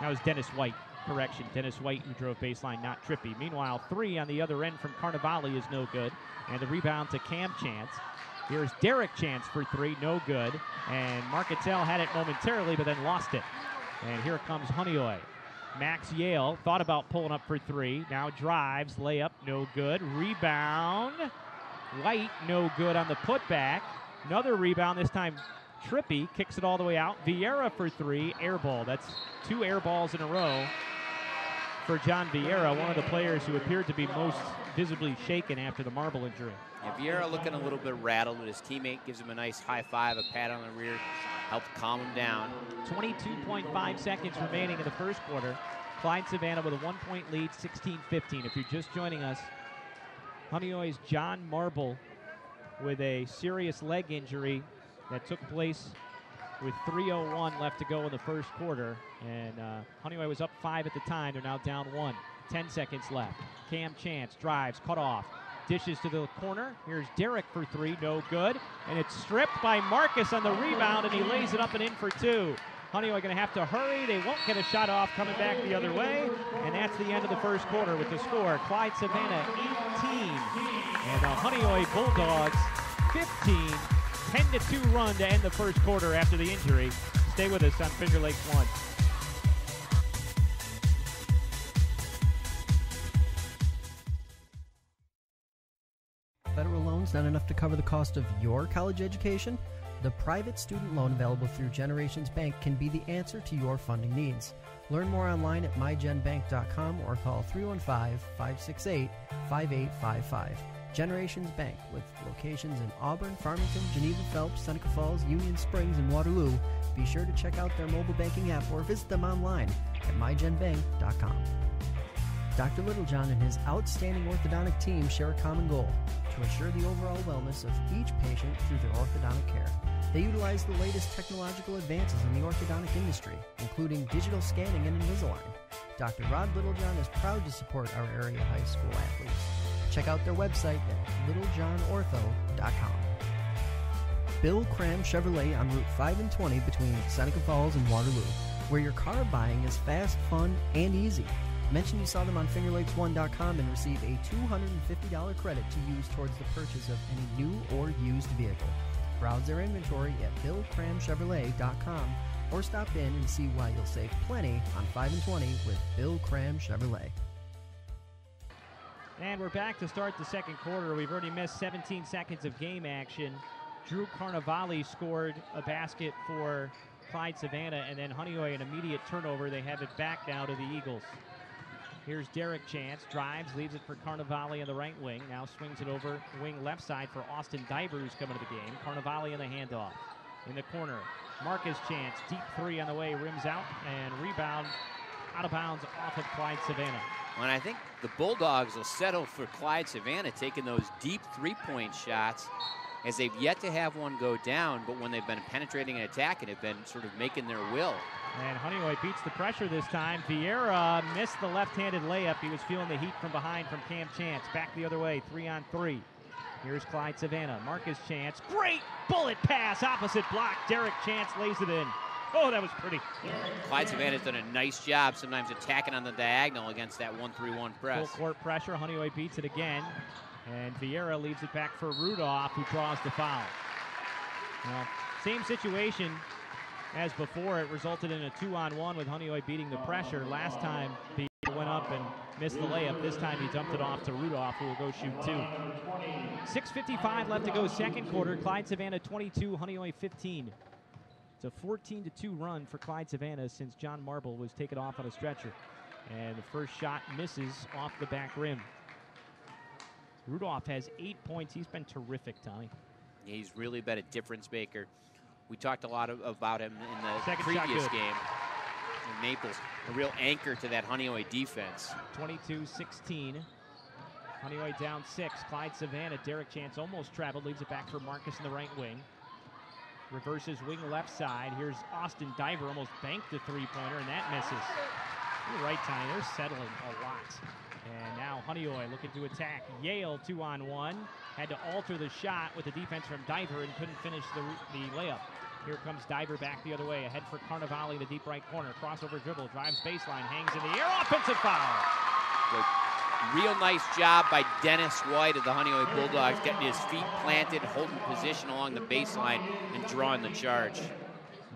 That was Dennis White. Correction, Dennis White who drove baseline, not Trippy. Meanwhile, 3 on the other end from Carnevale is no good. And the rebound to Cam Chance. Here's Derek Chance for 3, no good. And Marcatel had it momentarily, but then lost it. And here comes Honeoye. Max Yale thought about pulling up for 3. Now drives, layup, no good. Rebound. White, no good on the putback. Another rebound, this time Trippy kicks it all the way out. Vieira for 3, air ball. That's 2 air balls in a row for John Vieira, one of the players who appeared to be most visibly shaken after the Marble injury. Yeah, Vieira looking a little bit rattled, but his teammate gives him a nice high five, a pat on the rear, helped calm him down. 22.5 seconds remaining in the first quarter. Clyde-Savannah with a 1-point lead, 16-15. If you're just joining us, Honeoye's John Marble with a serious leg injury that took place with 3:01 left to go in the first quarter. And Honeoye was up 5 at the time. They're now down 1. 10 seconds left. Cam Chance drives, cut off. Dishes to the corner. Here's Derek for 3, no good. And it's stripped by Marcus on the rebound, and he lays it up and in for 2. Honeoye going to have to hurry. They won't get a shot off coming back the other way. And that's the end of the first quarter with the score. Clyde-Savannah 18. And the Honeoye Bulldogs 15. 10-2 run to end the first quarter after the injury. Stay with us on Finger Lakes 1. Federal loans not enough to cover the cost of your college education? The private student loan available through Generations Bank can be the answer to your funding needs. Learn more online at mygenbank.com or call 315-568-5855. Generations Bank, with locations in Auburn, Farmington, Geneva, Phelps, Seneca Falls, Union Springs, and Waterloo. Be sure to check out their mobile banking app or visit them online at mygenbank.com. Dr. Littlejohn and his outstanding orthodontic team share a common goal: to ensure the overall wellness of each patient through their orthodontic care. They utilize the latest technological advances in the orthodontic industry, including digital scanning and Invisalign. Dr. Rod Littlejohn is proud to support our area high school athletes. check out their website at littlejohnortho.com. Bill Cram Chevrolet on Route 5 and 20 between Seneca Falls and Waterloo, where your car buying is fast, fun, and easy. Mention you saw them on fingerlakes1.com and receive a $250 credit to use towards the purchase of any new or used vehicle. Browse their inventory at billcramchevrolet.com or stop in and see why you'll save plenty on 5 and 20 with Bill Cram Chevrolet. And we're back to start the second quarter. We've already missed 17 seconds of game action. Drew Carnevale scored a basket for Clyde-Savannah, and then Honeoye, an immediate turnover. They have it back now to the Eagles. Here's Derek Chance, drives, leaves it for Carnevale in the right wing. Now swings it over wing left side for Austin Diver, who's coming to the game. Carnevale in the handoff. In the corner, Marcus Chance, deep three on the way, rims out, and rebound out of bounds off of Clyde-Savannah. And I think the Bulldogs will settle for Clyde-Savannah taking those deep three-point shots, as they've yet to have one go down, but when they've been penetrating and attacking, have been sort of making their will. And Honeoye beats the pressure this time. Vieira missed the left-handed layup. He was feeling the heat from behind from Cam Chance. Back the other way, 3-on-3. Here's Clyde-Savannah. Marcus Chance, great bullet pass, opposite block. Derek Chance lays it in. Oh, that was pretty. Clyde-Savannah's done a nice job sometimes attacking on the diagonal against that 1-3-1 press. Full court pressure. Honeoye beats it again. And Vieira leaves it back for Rudolph, who draws the foul. Well, same situation as before. It resulted in a 2-on-1 with Honeoye beating the pressure. Last time, Vieira went up and missed the layup. This time he dumped it off to Rudolph, who will go shoot two. 6:55 left to go second quarter. Clyde-Savannah 22, Honeoye 15. It's a 14-2 run for Clyde-Savannah since John Marble was taken off on a stretcher. And the first shot misses off the back rim. Rudolph has 8 points. He's been terrific, Tommy. Yeah, he's really been a difference maker. We talked a lot about him in the Second previous game. And Maples, a real anchor to that Honeoye defense. 22-16. Honeoye down 6. Clyde-Savannah. Derek Chance almost traveled. Leaves it back for Marcus in the right wing. Reverses wing left side. Here's Austin Diver. Almost banked a three-pointer, and that misses. You're right, Tommy. They're settling a lot. And now Honeoye looking to attack. Yale 2-on-1. Had to alter the shot with the defense from Diver and couldn't finish the layup. Here comes Diver back the other way. Ahead for Carnevale in the deep right corner. Crossover dribble. Drives baseline. Hangs in the air. Offensive foul. Good. Real nice job by Dennis White of the Honeoye Bulldogs, getting his feet planted, holding position along the baseline, and drawing the charge.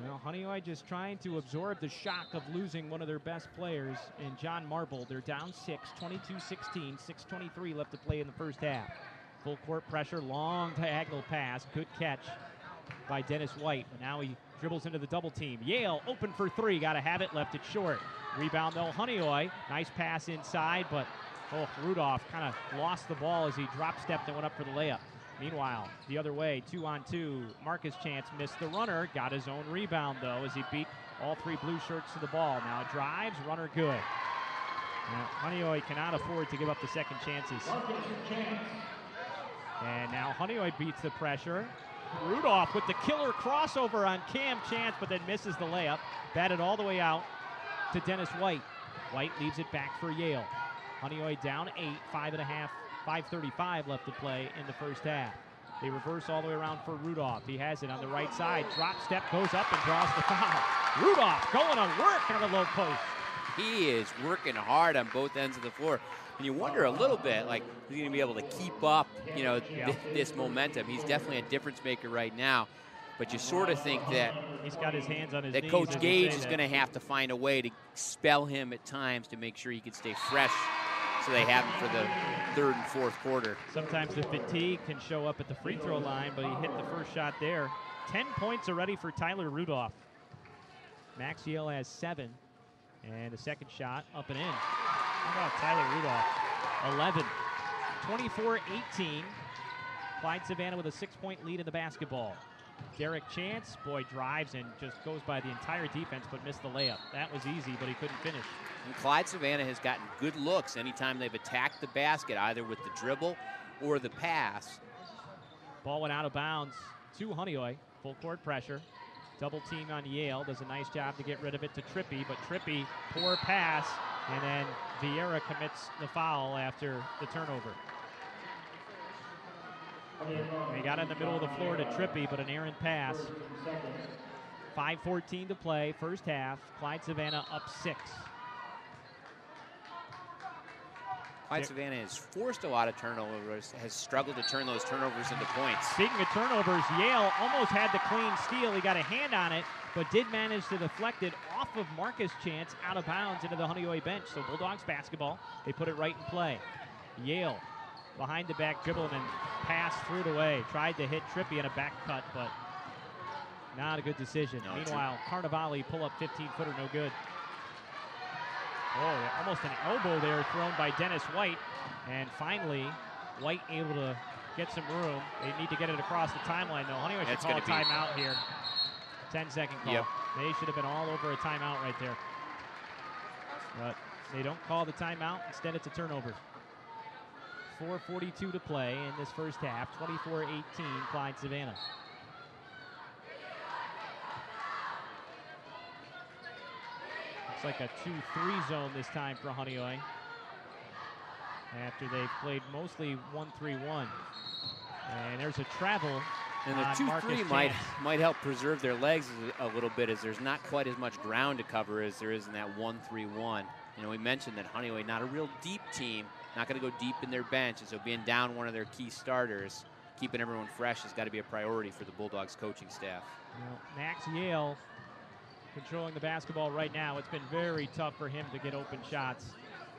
Well, Honeoye just trying to absorb the shock of losing one of their best players in John Marble. They're down 6, 22-16, 6:23 left to play in the first half. Full court pressure, long diagonal pass, good catch by Dennis White. But now he dribbles into the double team. Yale open for three, got to have it, left it short. Rebound though, Honeoye, nice pass inside, but Rudolph kind of lost the ball as he drop stepped and went up for the layup. Meanwhile, the other way, 2-on-2. Marcus Chance missed the runner, got his own rebound, though, as he beat all three blue shirts to the ball. Now drives, runner good. Now, Honeoye cannot afford to give up the second chances. And now Honeoye beats the pressure. Rudolph with the killer crossover on Cam Chance, but then misses the layup. Batted all the way out to Dennis White. White leaves it back for Yale. Honeoye down 8, 5:35 left to play in the first half. They reverse all the way around for Rudolph. He has it on the right side. Drop step, goes up and draws the foul. Rudolph going to work on the low post. He is working hard on both ends of the floor. And you wonder a little bit, like, is he going to be able to keep up, this momentum? He's definitely a difference maker right now. But you sort of think that he's got his hands on his that knees, Coach Gage is going to have to find a way to spell him at times to make sure he can stay fresh, so they have him for the third and fourth quarter. Sometimes the fatigue can show up at the free throw line, but he hit the first shot there. 10 points already for Tyler Rudolph. Max Yale has 7. And the second shot up and in. How about Tyler Rudolph? 11. 24-18. Clyde-Savannah with a 6-point lead in the basketball. Derek Chance, drives and just goes by the entire defense, but missed the layup. That was easy, but he couldn't finish. And Clyde-Savannah has gotten good looks anytime they've attacked the basket, either with the dribble or the pass. Ball went out of bounds to Honeoye. Full court pressure. Double team on Yale. Does a nice job to get rid of it to Trippy, but Trippy, poor pass, and then Vieira commits the foul after the turnover. They got in the middle of the floor to Trippy, but an errant pass. 5:14 to play, first half. Clyde-Savannah up 6. Clyde-Savannah has forced a lot of turnovers, has struggled to turn those turnovers into points. Speaking of turnovers, Yale almost had the clean steal. He got a hand on it, but did manage to deflect it off of Marcus Chance out of bounds into the Honeoye bench. So Bulldogs basketball, they put it right in play. Yale behind the back dribble and then passed through it away. Tried to hit Trippy in a back cut, but not a good decision. No, Meanwhile, Carnevale pull up 15-footer, no good. Oh, almost an elbow there thrown by Dennis White. And finally, White able to get some room. They need to get it across the timeline, though. Honeoye should call a timeout here. 10-second call. Yep. They should have been all over a timeout right there. But they don't call the timeout. Instead, it's a turnover. 4:42 to play in this first half. 24-18, Clyde-Savannah. Looks like a 2-3 zone this time for Honeoye, after they've played mostly 1-3-1. And there's a travel. And the 2-3 might help preserve their legs a little bit, as there's not quite as much ground to cover as there is in that 1-3-1. You know, we mentioned that Honeoye, not a real deep team, not going to go deep in their bench, and so being down one of their key starters, keeping everyone fresh has got to be a priority for the Bulldogs coaching staff. Well, Max Yale controlling the basketball right now. It's been very tough for him to get open shots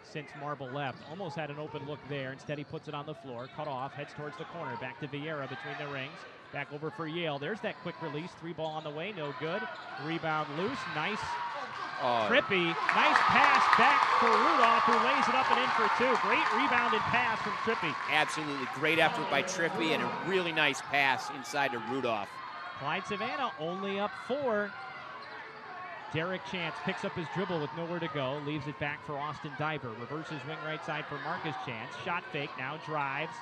since Marble left. Almost had an open look there. Instead, he puts it on the floor, cut off, heads towards the corner. Back to Vieira between the rings. Back over for Yale. There's that quick release. 3 ball on the way, no good. Rebound loose, nice. Trippy, nice pass back for Rudolph, who lays it up and in for 2. Great rebounded pass from Trippy. Absolutely great effort by Trippy, and a really nice pass inside to Rudolph. Clyde-Savannah only up 4. Derek Chance picks up his dribble with nowhere to go, leaves it back for Austin Diver. Reverses wing right side for Marcus Chance. Shot fake, now drives.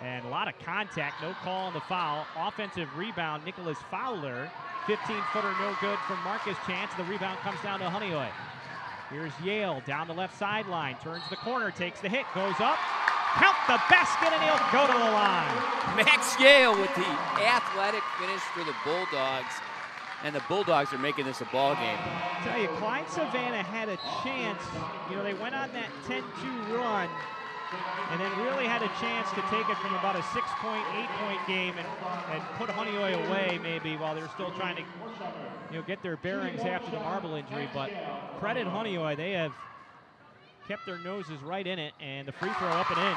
And a lot of contact, no call on the foul. Offensive rebound, Nicholas Fowler. 15-footer, no good from Marcus Chance. The rebound comes down to Honeoye. Here's Yale down the left sideline, turns the corner, takes the hit, goes up. Count the basket, and he'll go to the line. Max Yale with the athletic finish for the Bulldogs. And the Bulldogs are making this a ball game. I tell you, Clyde-Savannah had a chance. You know, they went on that 10-2 run and then really had a chance to take it from about a 6-point, 8-point game and put Honeoye away maybe while they're still trying to, you know, get their bearings after the Marble injury. But credit Honeoye, they have kept their noses right in it, and the free throw up and in.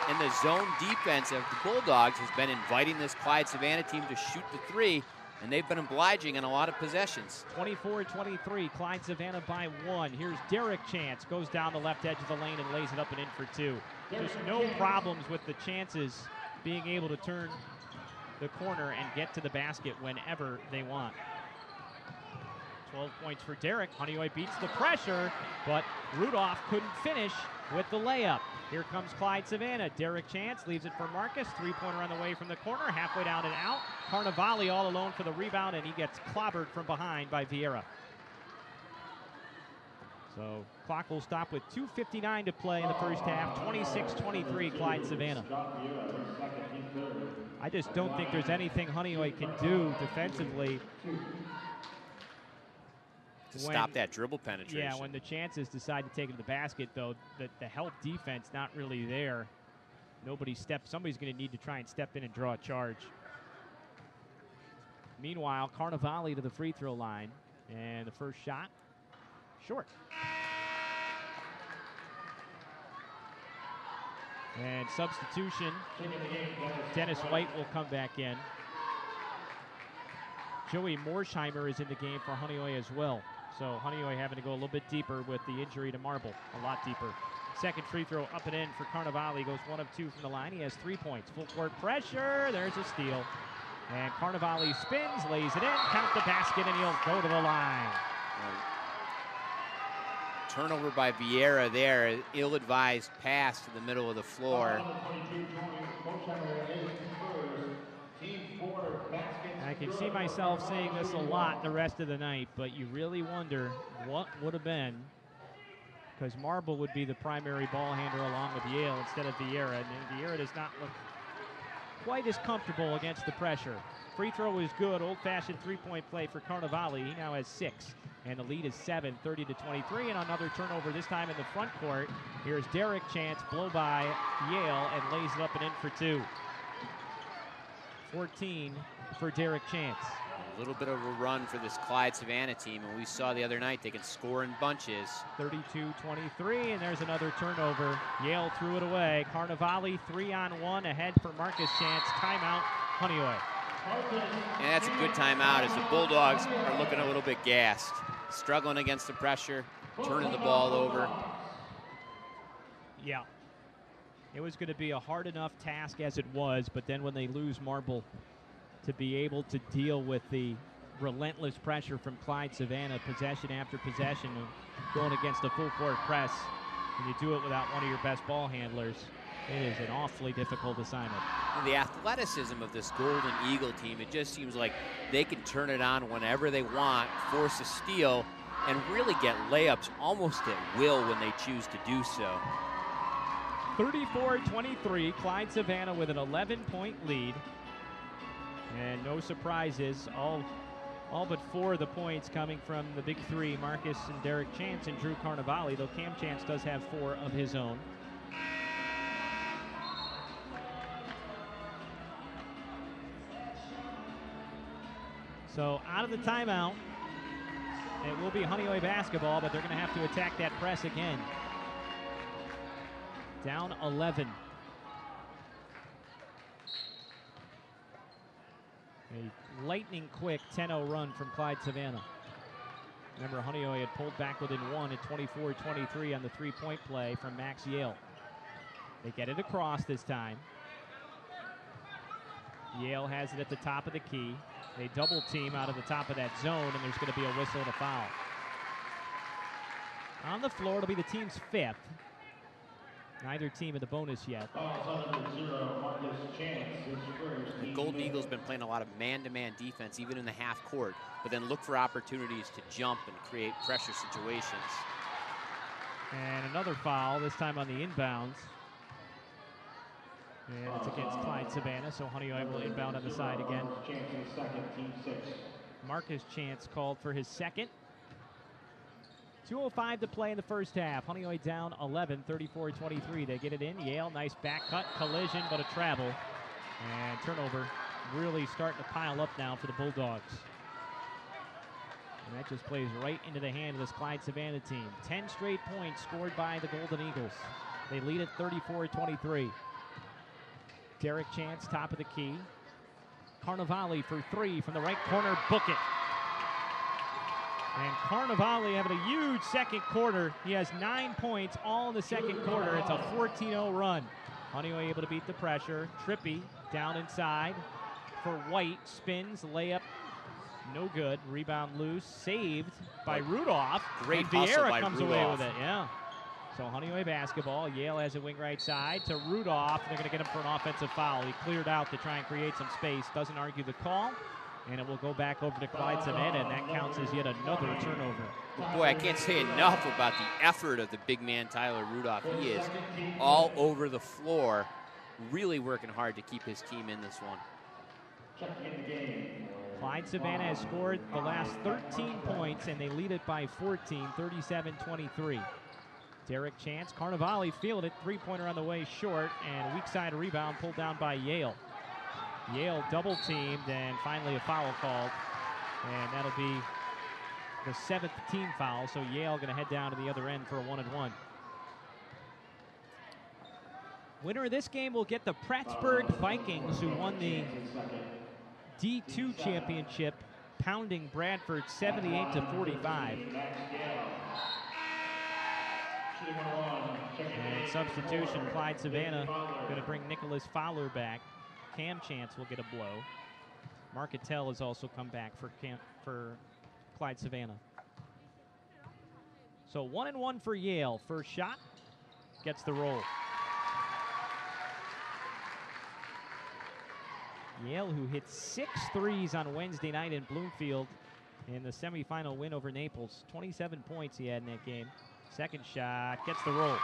And the zone defense of the Bulldogs has been inviting this Clyde-Savannah team to shoot the 3. And they've been obliging in a lot of possessions. 24-23, Clyde-Savannah by 1. Here's Derek Chance, goes down the left edge of the lane and lays it up and in for 2. Just no problems with the Chances being able to turn the corner and get to the basket whenever they want. 12 points for Derek. Honeoye beats the pressure, but Rudolph couldn't finish with the layup. Here comes Clyde-Savannah. Derek Chance leaves it for Marcus. 3-pointer on the way from the corner, halfway down and out. Carnevale all alone for the rebound, and he gets clobbered from behind by Vieira. So clock will stop with 2:59 to play in the first half. 26-23, Clyde-Savannah. I just don't think there's anything Honeoye can do defensively to stop that dribble penetration. Yeah, when the Chances decide to take it to the basket, though, the help defense not really there. Somebody's going to need to try and step in and draw a charge. Meanwhile, Carnevale to the free throw line, and the first shot, short. And substitution, Dennis White will come back in. Joey Morsheimer is in the game for Honeoye as well. So Honeoye having to go a little bit deeper with the injury to Marble, a lot deeper. Second free throw up and in for Carnevale. Goes 1 of 2 from the line. He has 3 points. Full court pressure. There's a steal. And Carnevale spins, lays it in, count the basket, and he'll go to the line. Turnover by Vieira there. Ill-advised pass to the middle of the floor. I can see myself saying this a lot the rest of the night, but you really wonder what would have been, because Marble would be the primary ball handler along with Yale instead of Vieira, and Vieira does not look quite as comfortable against the pressure. Free throw is good. Old-fashioned three-point play for Carnevale. He now has 6. And the lead is 7, 30-23. And another turnover, this time in the front court. Here's Derek Chance, blow by Yale, and lays it up and in for 2. 14 for Derek Chance. A little bit of a run for this Clyde-Savannah team, and we saw the other night they can score in bunches. 32-23, and there's another turnover. Yale threw it away. Carnevale 3-on-1 ahead for Marcus Chance. Timeout, Honeoye. And that's a good timeout as the Bulldogs are looking a little bit gassed. Struggling against the pressure, turning the ball over. Yeah. It was going to be a hard enough task as it was, but then when they lose Marble, to be able to deal with the relentless pressure from Clyde-Savannah, possession after possession, going against a full court press, and you do it without one of your best ball handlers, it is an awfully difficult assignment. The athleticism of this Golden Eagle team, it just seems like they can turn it on whenever they want, force a steal, and really get layups almost at will when they choose to do so. 34-23, Clyde-Savannah with an 11-point lead. And no surprises, all but 4 of the points coming from the big 3, Marcus and Derek Chance and Drew Carnevale, though Cam Chance does have 4 of his own. So out of the timeout, it will be Honeoye basketball, but they're going to have to attack that press again. Down 11. A lightning quick 10-0 run from Clyde-Savannah. Remember, Honeoye had pulled back within 1 at 24-23 on the three-point play from Max Yale. They get it across this time. Yale has it at the top of the key. They double team out of the top of that zone, and there's going to be a whistle and a foul. On the floor, it'll be the team's 5th. Neither team in the bonus yet. The Golden Eagles been playing a lot of man-to-man defense, even in the half court, but then look for opportunities to jump and create pressure situations. And another foul, this time on the inbounds. And it's against Clyde-Savannah, so Honeoye will inbound on the side again. Marcus Chance called for his second. 2:05 to play in the first half. Honeoye down 11, 34-23. They get it in. Yale, nice back cut, collision, but a travel. And turnover really starting to pile up now for the Bulldogs. And that just plays right into the hand of this Clyde-Savannah team. 10 straight points scored by the Golden Eagles. They lead at 34-23. Derek Chance, top of the key. Carnevale for 3 from the right corner, book it. And Carnevale having a huge second quarter. He has 9 points all in the second quarter. It's a 14-0 run. Honeoye able to beat the pressure. Trippy down inside for White. Spins, layup, no good. Rebound loose, saved by Rudolph. Great and hustle Vieira by comes Rudolph. away with it, yeah. So Honeoye basketball. Yale has a wing right side to Rudolph. They're going to get him for an offensive foul. He cleared out to try and create some space. Doesn't argue the call. And it will go back over to Clyde-Savannah, and that counts as yet another turnover. Boy, I can't say enough about the effort of the big man, Tyler Rudolph. He is all over the floor, really working hard to keep his team in this one. Clyde-Savannah has scored the last 13 points, and they lead it by 14, 37-23. Derek Chance, Carnevale fielded it, three-pointer on the way short, and weak side rebound pulled down by Yale. Yale double teamed, and finally a foul called, and that'll be the 7th team foul, so Yale going to head down to the other end for a 1-and-1. Winner of this game will get the Prattsburg Vikings, who won the D2 championship, pounding Bradford 78-45. And substitution, Clyde-Savannah going to bring Nicholas Fowler back. Cam Chance will get a blow. Marketell has also come back for Clyde-Savannah. So 1-and-1 for Yale. First shot gets the roll. Yale, who hit 6 threes on Wednesday night in Bloomfield in the semifinal win over Naples. 27 points he had in that game. Second shot gets the roll.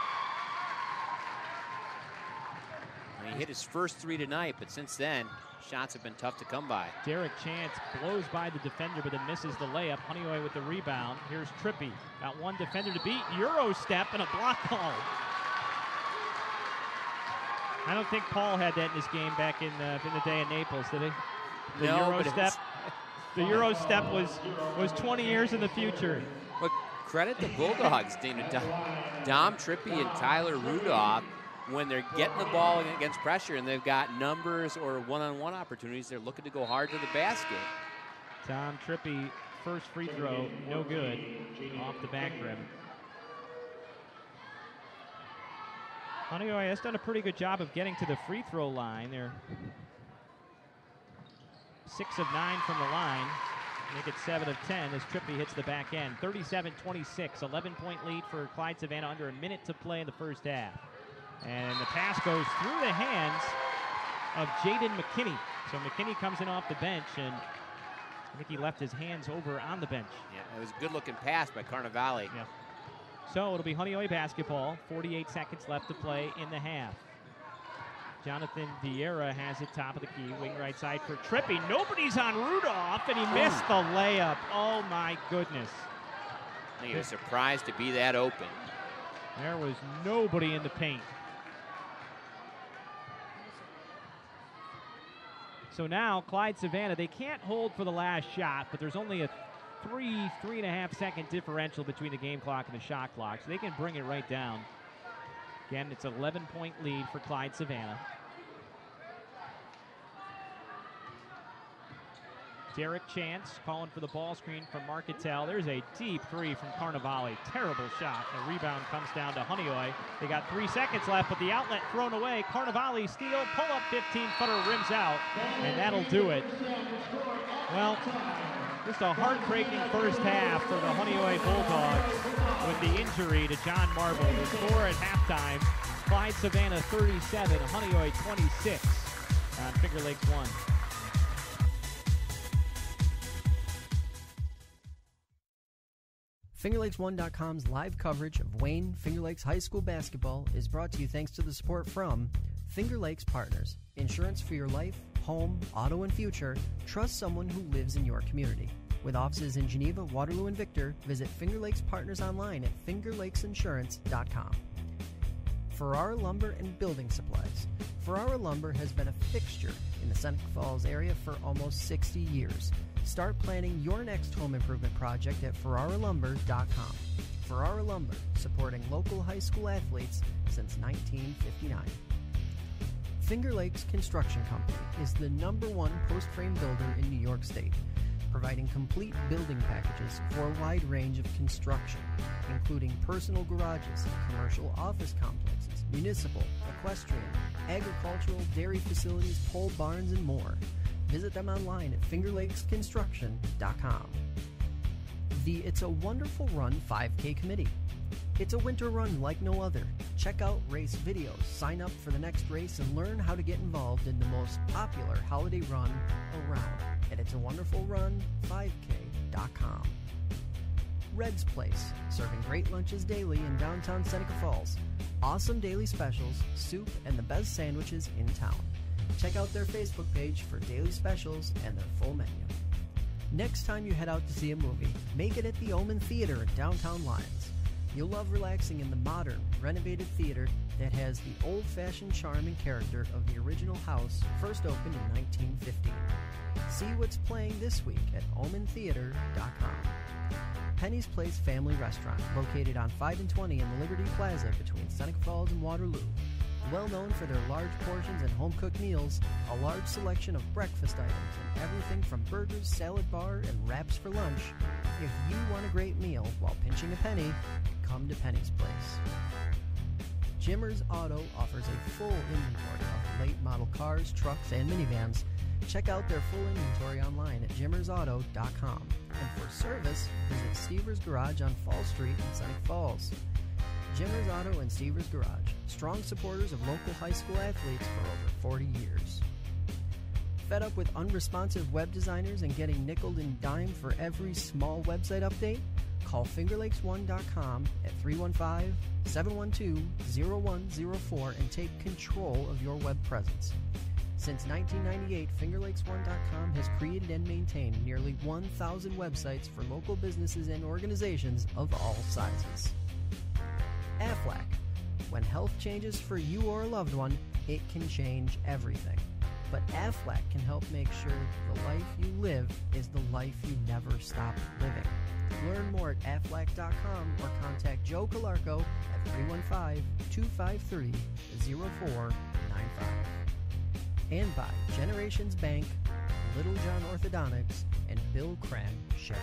He hit his first 3 tonight, but since then, shots have been tough to come by. Derek Chance blows by the defender, but then misses the layup. Honeoye with the rebound. Here's Trippy. Got one defender to beat. Euro step and a block call. I don't think Paul had that in his game back in the day in Naples, did he? The no, Euro step. The Euro step was 20 years in the future. But credit the Bulldogs, Dom Trippy and Tyler Rudolph. When they're getting the ball against pressure and they've got numbers or one-on-one opportunities, they're looking to go hard to the basket. Tom Trippy, first free throw, no good, off the back rim. Honeoye has done a pretty good job of getting to the free throw line. They're 6 of 9 from the line. Make it 7 of 10 as Trippy hits the back end. 37-26, 11-point lead for Clyde-Savannah, under a minute to play in the first half. And the pass goes through the hands of Jaden McKinney. So McKinney comes in off the bench, and I think he left his hands over on the bench. Yeah, it was a good-looking pass by Carnevale. Yeah. So it'll be Honeoye basketball. 48 seconds left to play in the half. Jonathan Vieira has it top of the key. Wing right side for Trippy. Nobody's on Rudolph, and he missed the layup. Oh, my goodness. I think he was surprised to be that open. There was nobody in the paint. So now Clyde-Savannah, they can't hold for the last shot, but there's only a 3.5 second differential between the game clock and the shot clock, so they can bring it right down. Again, it's an 11-point lead for Clyde-Savannah. Derek Chance calling for the ball screen from Marketel. There's a deep three from Carnevale. Terrible shot. The rebound comes down to Honeoye. They got 3 seconds left, but the outlet thrown away. Carnevale steal, pull up 15-footer, rims out, and that'll do it. Well, just a heartbreaking first half for the Honeoye Bulldogs with the injury to John Marble. The score at halftime, Clyde-Savannah 37, Honeoye 26 on Finger Lakes 1. FingerLakes1.com's live coverage of Wayne Finger Lakes High School basketball is brought to you thanks to the support from Finger Lakes Partners. Insurance for your life, home, auto, and future. Trust someone who lives in your community. With offices in Geneva, Waterloo, and Victor, visit Finger Lakes Partners online at fingerlakesinsurance.com. Ferrara Lumber and Building Supplies. Ferrara Lumber has been a fixture in the Seneca Falls area for almost 60 years. Start planning your next home improvement project at ferraralumber.com. Ferrara Lumber, supporting local high school athletes since 1959. Finger Lakes Construction Company is the #1 post-frame builder in New York State, providing complete building packages for a wide range of construction, including personal garages, commercial office complexes, municipal, equestrian, agricultural, dairy facilities, pole barns, and more. Visit them online at fingerlakesconstruction.com. The It's a Wonderful Run 5K Committee. It's a winter run like no other. Check out race videos, sign up for the next race, and learn how to get involved in the most popular holiday run around at itsawonderfulrun5k.com. Red's Place, serving great lunches daily in downtown Seneca Falls. Awesome daily specials, soup, and the best sandwiches in town. Check out their Facebook page for daily specials and their full menu. Next time you head out to see a movie, make it at the Omen Theater in downtown Lyons. You'll love relaxing in the modern, renovated theater that has the old-fashioned charm and character of the original house, first opened in 1915. See what's playing this week at omentheater.com. Penny's Place Family Restaurant, located on 5 and 20 in the Liberty Plaza between Seneca Falls and Waterloo. Well known for their large portions and home-cooked meals, a large selection of breakfast items, and everything from burgers, salad bar, and wraps for lunch. If you want a great meal while pinching a penny, come to Penny's Place. Jimmer's Auto offers a full inventory of late model cars, trucks, and minivans. Check out their full inventory online at jimmersauto.com. And for service, visit Stever's Garage on Fall Street in Seneca Falls. Jimmer's Auto and Stever's Garage, strong supporters of local high school athletes for over 40 years. Fed up with unresponsive web designers and getting nickeled and dimed for every small website update? Call FingerLakes1.com at 315-712-0104 and take control of your web presence. Since 1998, FingerLakes1.com has created and maintained nearly 1,000 websites for local businesses and organizations of all sizes. Aflac. When health changes for you or a loved one, it can change everything. But Aflac can help make sure the life you live is the life you never stop living. Learn more at aflac.com or contact Joe Calarco at 315-253-0495. And by Generations Bank, Little John Orthodontics, and Bill Cram Chevrolet.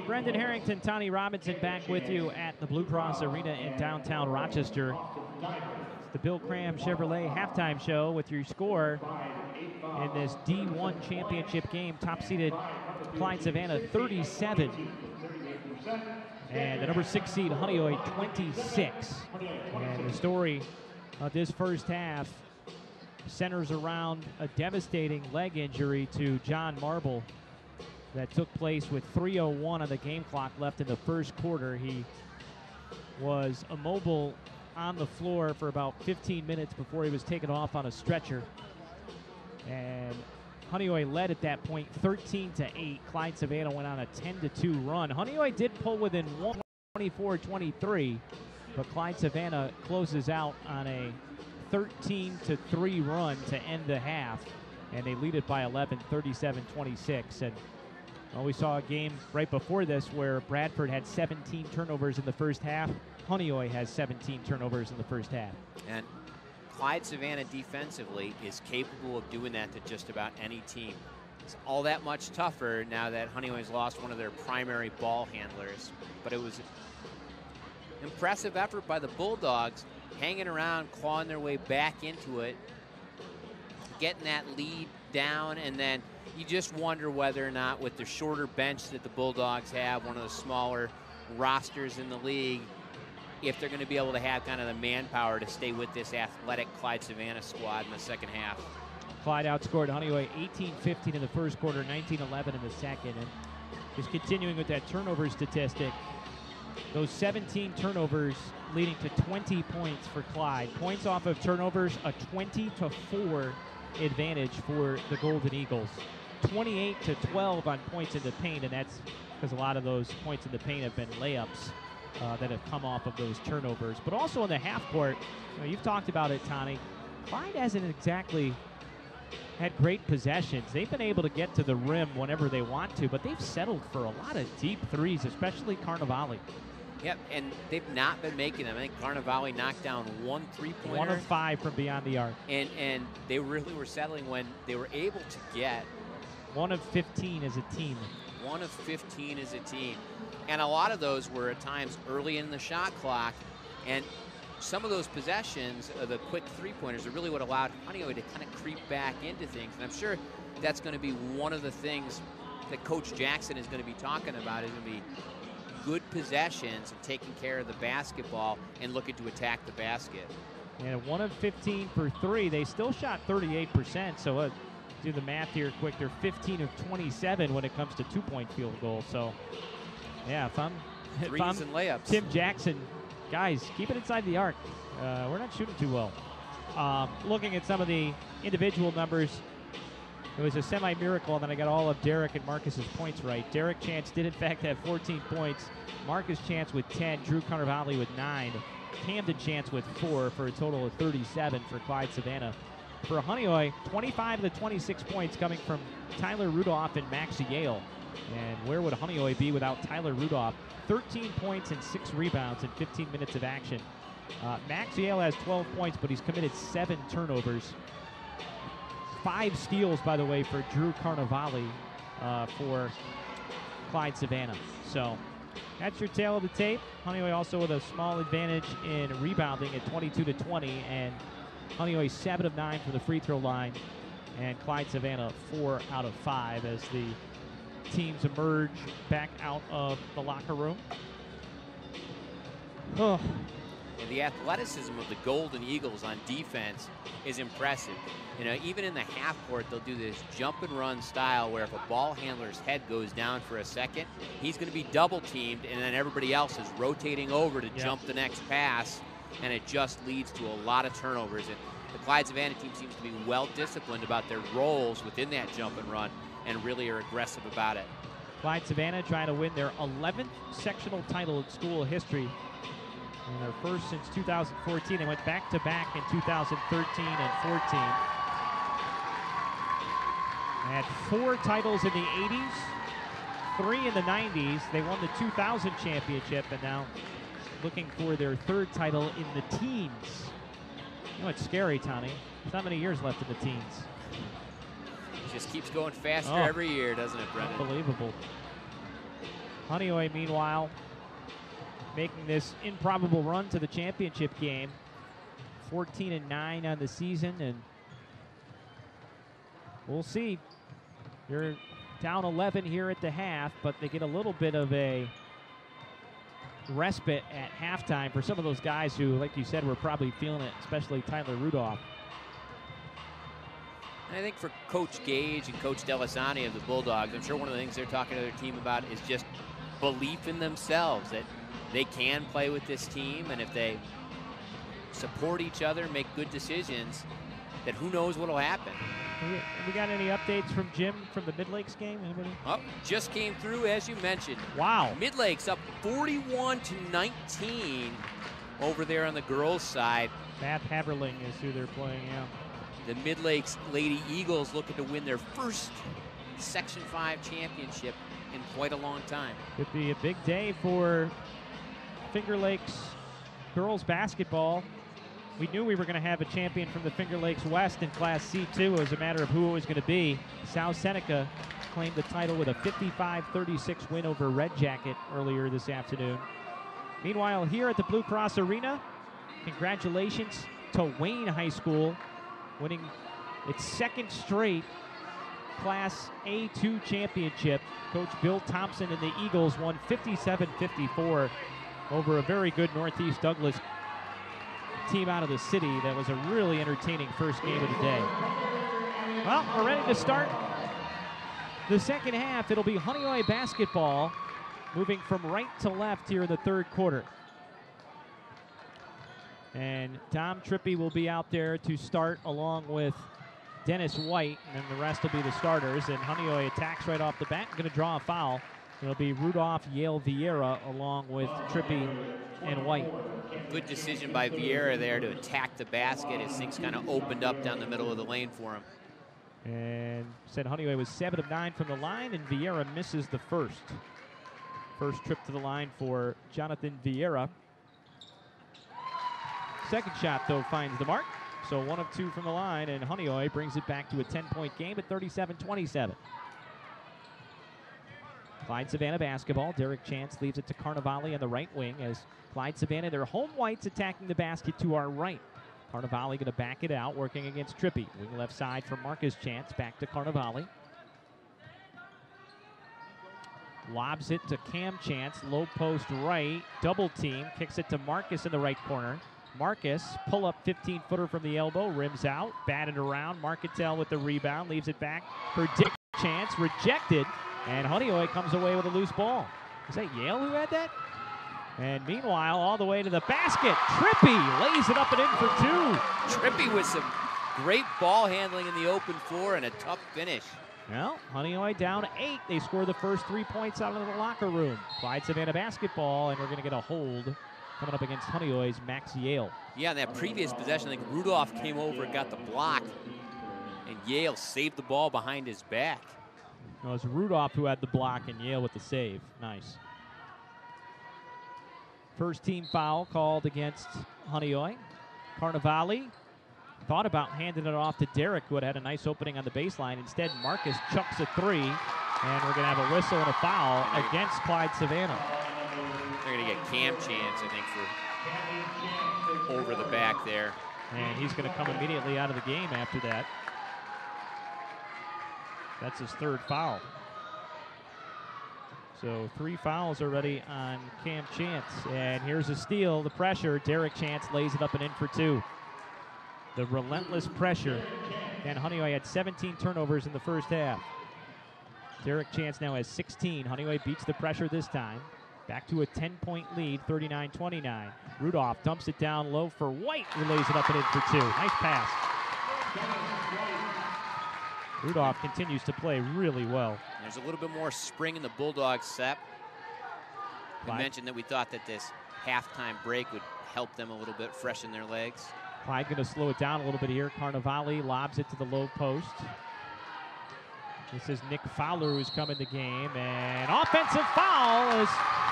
Brendan Harrington, Tony Robinson back with you at the Blue Cross Arena in downtown Rochester. It's the Bill Cram Chevrolet halftime show with your score in this D1 championship game. Top-seeded Clyde-Savannah 37. And the number 6 seed Honeoye 26. And the story of this first half centers around a devastating leg injury to John Marble that took place with 3:01 on the game clock left in the first quarter. He was immobile on the floor for about 15 minutes before he was taken off on a stretcher. And Honeoye led at that point 13-8. Clyde-Savannah went on a 10-2 run. Honeoye did pull within 24-23, but Clyde-Savannah closes out on a 13-3 run to end the half, and they lead it by 11, 37-26. And well, we saw a game right before this where Bradford had 17 turnovers in the first half. Honeoye has 17 turnovers in the first half. And Clyde-Savannah defensively is capable of doing that to just about any team. It's all that much tougher now that Honeoye's lost one of their primary ball handlers. But it was an impressive effort by the Bulldogs, hanging around, clawing their way back into it, getting that lead down, and then you just wonder whether or not, with the shorter bench that the Bulldogs have, one of the smaller rosters in the league, if they're going to be able to have kind of the manpower to stay with this athletic Clyde-Savannah squad in the second half. Clyde outscored Honeoye 18-15 in the first quarter, 19-11 in the second. And just continuing with that turnover statistic, those 17 turnovers leading to 20 points for Clyde. Points off of turnovers, a 20-4 advantage for the Golden Eagles. 28-12 on points in the paint, and that's because a lot of those points in the paint have been layups that have come off of those turnovers. But also in the half court, you've talked about it, Tony. Clyde hasn't exactly had great possessions. They've been able to get to the rim whenever they want to, but they've settled for a lot of deep threes, especially Carnevale. Yep, and they've not been making them. I think Carnevale knocked down 1 3-pointer. 1 of 5 from beyond the arc. And they really were settling when they were able to get 1 of 15 as a team. 1 of 15 as a team. And a lot of those were at times early in the shot clock. And some of those possessions, the quick three-pointers, are really what allowed Honeoye to kind of creep back into things. And I'm sure that's going to be one of the things that Coach Jackson is going to be talking about, is going to be good possessions and taking care of the basketball and looking to attack the basket. And 1 of 15 for 3. They still shot 38%. So do the math here quick. They're 15 of 27 when it comes to two-point field goals. So, yeah, if I'm and layups. Tim Jackson, guys, keep it inside the arc. We're not shooting too well. Looking at some of the individual numbers, it was a semi-miracle, and then I got all of Derek and Marcus's points right. Derek Chance did, in fact, have 14 points. Marcus Chance with 10. Drew Carnevale with 9. Camden Chance with 4 for a total of 37 for Clyde-Savannah. For Honeoye, 25 of the 26 points coming from Tyler Rudolph and Max Yale. And where would Honeoye be without Tyler Rudolph? 13 points and 6 rebounds in 15 minutes of action. Max Yale has 12 points, but he's committed 7 turnovers. 5 steals, by the way, for Drew Carnevale for Clyde-Savannah. So that's your tail of the tape. Honeoye also with a small advantage in rebounding at 22-20, and Honeoye 7 of 9 from the free throw line, and Clyde-Savannah 4 out of 5 as the teams emerge back out of the locker room. Oh. And the athleticism of the Golden Eagles on defense is impressive. You know, even in the half court, they'll do this jump and run style where if a ball handler's head goes down for a second, he's going to be double teamed, and then everybody else is rotating over to jump the next pass, and it just leads to a lot of turnovers. And the Clyde-Savannah team seems to be well disciplined about their roles within that jump and run and really are aggressive about it. Clyde-Savannah trying to win their 11th sectional title in school history. And their first since 2014. They went back-to-back in 2013 and 14. They had 4 titles in the 80s, 3 in the 90s. They won the 2000 championship, and now looking for their 3rd title in the teens. You know, it's scary, Tony. There's not many years left in the teens. It just keeps going faster every year, doesn't it, Brendan? Unbelievable. Honeoye, meanwhile, making this improbable run to the championship game. 14-9 on the season, and we'll see. You're down 11 here at the half, but they get a little bit of a respite at halftime for some of those guys who, like you said, were probably feeling it, especially Tyler Rudolph. And I think for Coach Gage and Coach Delisani of the Bulldogs, I'm sure one of the things they're talking to their team about is just belief in themselves, that they can play with this team, and if they support each other, make good decisions, that who knows what will happen. We got any updates from Jim from the Mid-Lakes game? Anybody? Oh, just came through, as you mentioned. Wow. Mid-Lakes up 41-19 over there on the girls' side. Bath Haverling is who they're playing, The Mid-Lakes Lady Eagles looking to win their first Section 5 championship in quite a long time. Could be a big day for Finger Lakes girls basketball. We knew we were going to have a champion from the Finger Lakes West in Class C2. It was a matter of who it was going to be. South Seneca claimed the title with a 55-36 win over Red Jacket earlier this afternoon. Meanwhile, here at the Blue Cross Arena, congratulations to Wayne High School, winning its 2nd straight Class A2 championship. Coach Bill Thompson and the Eagles won 57-54 over a very good Northeast Douglas team out of the city. That was a really entertaining first game of the day. Well, we're ready to start the second half. It'll be Honeoye basketball moving from right to left here in the 3rd quarter. And Tom Trippi will be out there to start along with Dennis White, and then the rest will be the starters. And Honeoye attacks right off the bat, going to draw a foul. It'll be Rudolph, Yale, Vieira, along with Trippi and White. Good decision by Vieira there to attack the basket as things kind of opened up down the middle of the lane for him. And said Honeoye was 7 of 9 from the line, and Vieira misses the first. First trip to the line for Jonathan Vieira. Second shot, though, finds the mark. So 1 of 2 from the line, and Honeoye brings it back to a 10-point game at 37-27. Clyde-Savannah basketball. Derek Chance leaves it to Carnevale on the right wing as Clyde-Savannah, their home whites, attacking the basket to our right. Carnevale going to back it out, working against Trippi. Wing left side for Marcus Chance, back to Carnevale. Lobs it to Cam Chance, low post right, double team, kicks it to Marcus in the right corner. Marcus, pull up 15-footer from the elbow, rims out, batted around. Marketel with the rebound, leaves it back for Dick Chance, rejected, and Honeoye comes away with a loose ball. Is that Yale who had that? And meanwhile, all the way to the basket, Trippi lays it up and in for 2. Trippi with some great ball handling in the open floor and a tough finish. Well, Honeoye down 8. They score the first 3 points out of the locker room. Clyde-Savannah basketball, and we're going to get a hold coming up against Honeoye's Max Yale. Yeah, in that previous possession, I think Rudolph came over and got the block, and Yale saved the ball behind his back. It was Rudolph who had the block and Yale with the save. Nice. First team foul called against Honeoye. Carnevale thought about handing it off to Derek, who had a nice opening on the baseline. Instead, Marcus chucks a 3, and we're going to have a whistle and a foul against Clyde-Savannah. They're going to get Cam Chance, I think, for over the back there. And he's going to come immediately out of the game after that. That's his 3rd foul. So 3 fouls already on Cam Chance. And here's a steal, the pressure. Derek Chance lays it up and in for 2. The relentless pressure. And Honeoye had 17 turnovers in the first half. Derek Chance now has 16. Honeoye beats the pressure this time. Back to a 10-point lead, 39-29. Rudolph dumps it down low for White, who lays it up and in for 2. Nice pass. Rudolph continues to play really well. There's a little bit more spring in the Bulldogs set. We mentioned that we thought that this halftime break would help them a little bit, freshen their legs. Clyde going to slow it down a little bit here. Carnevale lobs it to the low post. This is Nick Fowler who's come in the game. And offensive foul as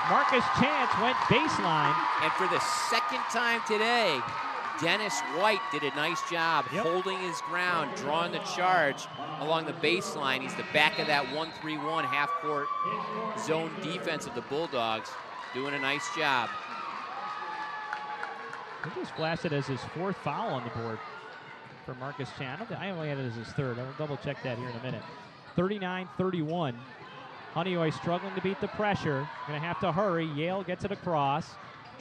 Marcus Chance went baseline. And for the second time today, Dennis White did a nice job holding his ground, drawing the charge along the baseline. He's the back of that 1-3-1 half-court zone defense of the Bulldogs, doing a nice job. He just flashed it as his 4th foul on the board for Marcus Chance. I only had it as his 3rd. I'll double-check that here in a minute. 39-31. Honeoye struggling to beat the pressure. Going to have to hurry. Yale gets it across.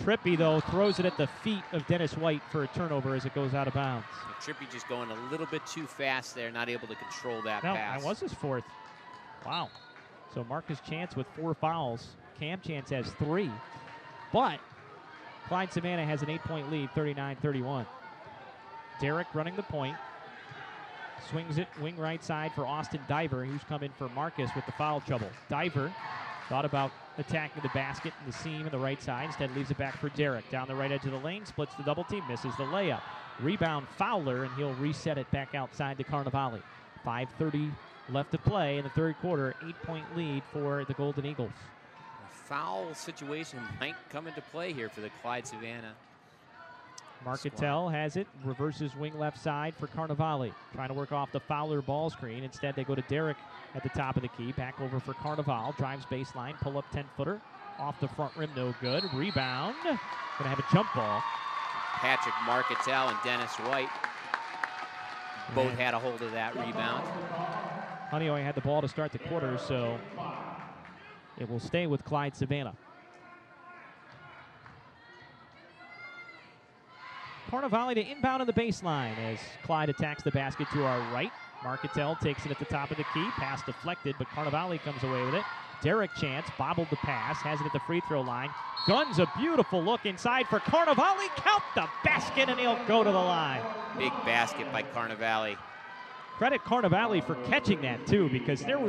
Trippy, though, throws it at the feet of Dennis White for a turnover as it goes out of bounds. Trippy just going a little bit too fast there, not able to control that pass. That was his 4th. Wow. So Marcus Chance with 4 fouls. Cam Chance has 3. But Clyde-Savannah has an 8-point lead, 39-31. Derek running the point. Swings it wing right side for Austin Diver, who's come in for Marcus with the foul trouble. Diver thought about attacking the basket in the seam on the right side. Instead leaves it back for Derek. Down the right edge of the lane, splits the double team, misses the layup. Rebound Fowler, and he'll reset it back outside to Carnevale. 5:30 left to play in the third quarter. 8-point lead for the Golden Eagles. A foul situation might come into play here for the Clyde-Savannah. Marketel has it, reverses wing left side for Carnevale. Trying to work off the Fowler ball screen. Instead, they go to Derek at the top of the key. Back over for Carnevale. Drives baseline, pull up 10-footer. Off the front rim, no good. Rebound. Going to have a jump ball. Patrick Marketel and Dennis White both had a hold of that rebound. Honeoye had the ball to start the quarter, so it will stay with Clyde-Savannah. Carnevale to inbound on the baseline as Clyde attacks the basket to our right. Marketel takes it at the top of the key. Pass deflected, but Carnevale comes away with it. Derek Chance bobbled the pass, has it at the free throw line. Guns a beautiful look inside for Carnevale. Count the basket, and he'll go to the line. Big basket by Carnevale. Credit Carnevale for catching that, too, because there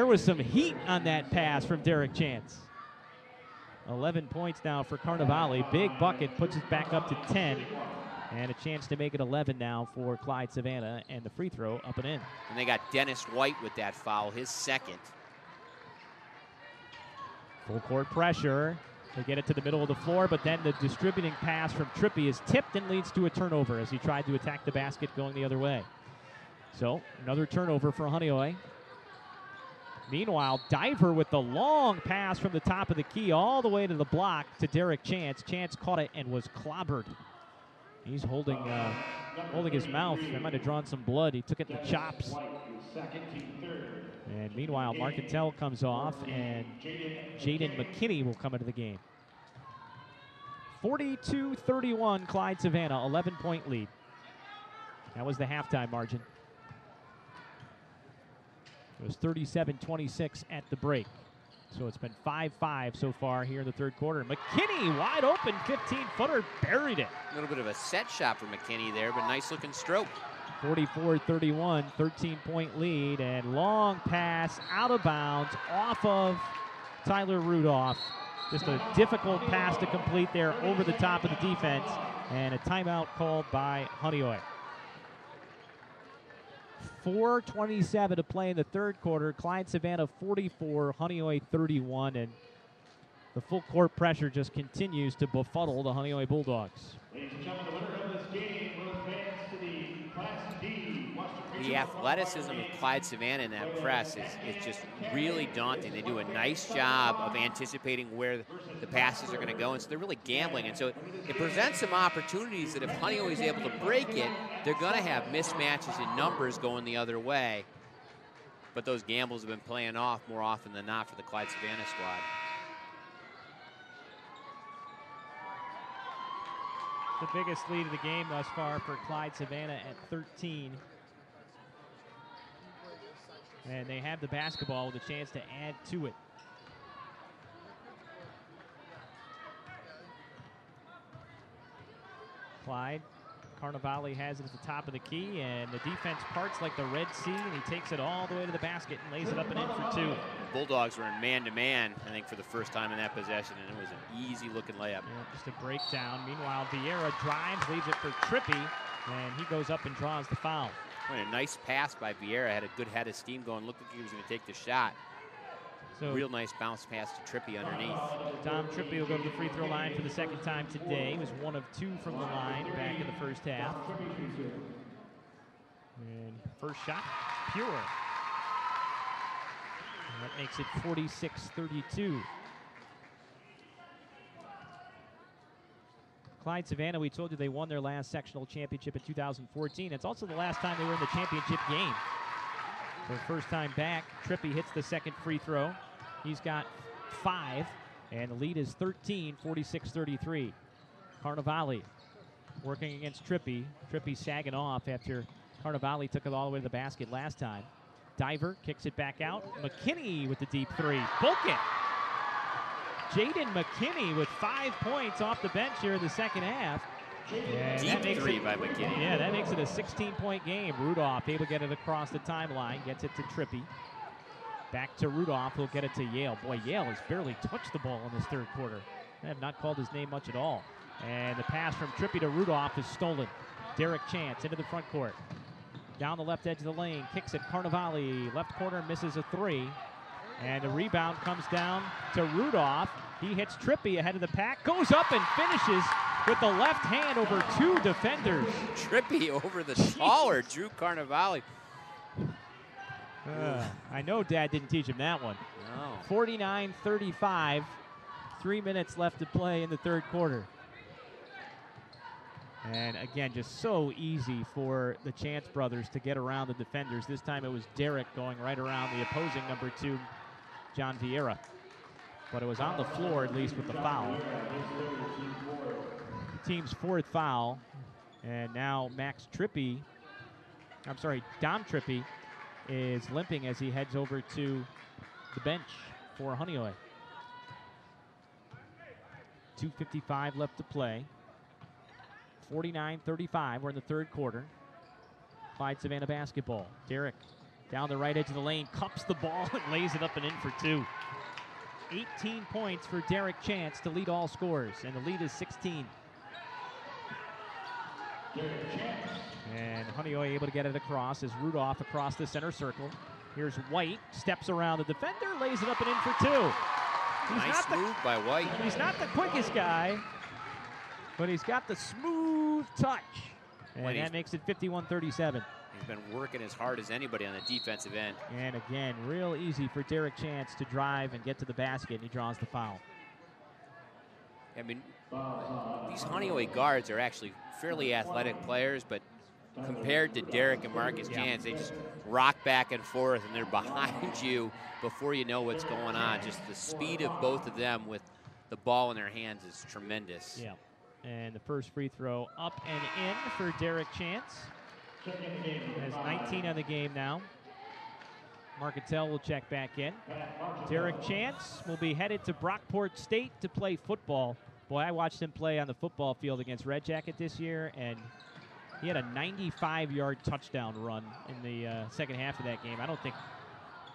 was some heat on that pass from Derek Chance. 11 points now for Carnevale. Big bucket puts it back up to 10. And a chance to make it 11 now for Clyde-Savannah, and the free throw up and in. And they got Dennis White with that foul, his 2nd. Full court pressure. They get it to the middle of the floor, but then the distributing pass from Trippy is tipped and leads to a turnover as he tried to attack the basket going the other way. So another turnover for Honeoye. Meanwhile, Diver with the long pass from the top of the key all the way to the block to Derek Chance. Chance caught it and was clobbered. He's holding his mouth. That might have drawn some blood. He took it in the chops. And meanwhile, Marketel comes off, and Jaden McKinney will come into the game. 42-31, Clyde-Savannah, 11-point lead. That was the halftime margin. It was 37-26 at the break. So it's been 5-5 so far here in the third quarter. McKinney, wide open, 15-footer, buried it. A little bit of a set shot for McKinney there, but nice-looking stroke. 44-31, 13-point lead, and long pass out of bounds off of Tyler Rudolph. Just a difficult pass to complete there over the top of the defense, and a timeout called by Honeoye. 4:27 to play in the third quarter. Clyde-Savannah 44, Honeoye 31, and the full court pressure just continues to befuddle the Honeoye Bulldogs. Ladies and gentlemen, the winner of this game will advance to the Class D Western. The athleticism of Clyde-Savannah in that press is just really daunting. They do a nice job of anticipating where the passes are going to go, and so they're really gambling. And so it presents some opportunities that if Honeoye is able to break it, they're going to have mismatches in numbers going the other way. but those gambles have been playing off more often than not for the Clyde-Savannah squad. The biggest lead of the game thus far for Clyde-Savannah at 13. And they have the basketball with a chance to add to it. Clyde, Carnevale has it at the top of the key, and the defense parts like the Red Sea, and he takes it all the way to the basket and lays it up and in for two. Bulldogs were in man-to-man, I think, for the first time in that possession, and it was an easy-looking layup. Yeah, just a breakdown. Meanwhile, Vieira drives, leaves it for Trippy, and he goes up and draws the foul. A nice pass by Vieira. Had a good head of steam going. Looked like he was going to take the shot. So real nice bounce pass to Trippy underneath. Tom Trippy will go to the free throw line for the second time today. He was 1 of 2 from the line back in the first half. And first shot, pure. And that makes it 46-32. Clyde-Savannah, we told you they won their last sectional championship in 2014. It's also the last time they were in the championship game. For the first time back, Trippy hits the second free throw. He's got 5, and the lead is 13, 46-33. Carnevale working against Trippy. Trippy sagging off after Carnevale took it all the way to the basket last time. Diver kicks it back out. McKinney with the deep three. Book it! Jaden McKinney with 5 points off the bench here in the second half. And deep three by McKinney. Yeah, that makes it a 16-point game. Rudolph able to get it across the timeline, gets it to Trippy. Back to Rudolph, who'll get it to Yale. Boy, Yale has barely touched the ball in this third quarter. They have not called his name much at all. And the pass from Trippy to Rudolph is stolen. Derek Chance into the front court. Down the left edge of the lane, kicks it. Carnevale, left corner, misses a 3. And the rebound comes down to Rudolph. He hits Trippy ahead of the pack, goes up and finishes with the left hand over 2 defenders. Trippy over the taller Drew Carnevale. I know Dad didn't teach him that one. No. 49-35, 3 minutes left to play in the third quarter. And again, just so easy for the Chance brothers to get around the defenders. This time it was Derek going right around the opposing number 2, John Vieira. But it was on the floor, at least, with the foul. Team's 4th foul. And now Dom Trippy is limping as he heads over to the bench for Honeoye. 2:55 left to play. 49-35, we're in the third quarter. Clyde-Savannah basketball. Derek down the right edge of the lane, cups the ball and lays it up and in for 2. 18 points for Derek Chance to lead all scorers, and the lead is 16. And Honeoye able to get it across as Rudolph across the center circle. Here's White, steps around the defender, lays it up and in for 2. Nice move by White. He's not the quickest guy, but he's got the smooth touch. And that makes it 51-37. He's been working as hard as anybody on the defensive end. And again, real easy for Derek Chance to drive and get to the basket, and he draws the foul. I mean, these Honeoye guards are actually fairly athletic players, but compared to Derek and Marcus Chance, they just rock back and forth, and they're behind you before you know what's going on. Just the speed of both of them with the ball in their hands is tremendous. Yeah. And the first free throw up and in for Derek Chance. Has 19 on the game now. Marcatel will check back in. Derek Chance will be headed to Brockport State to play football. Boy, I watched him play on the football field against Red Jacket this year, and he had a 95-yard touchdown run in the second half of that game. I don't think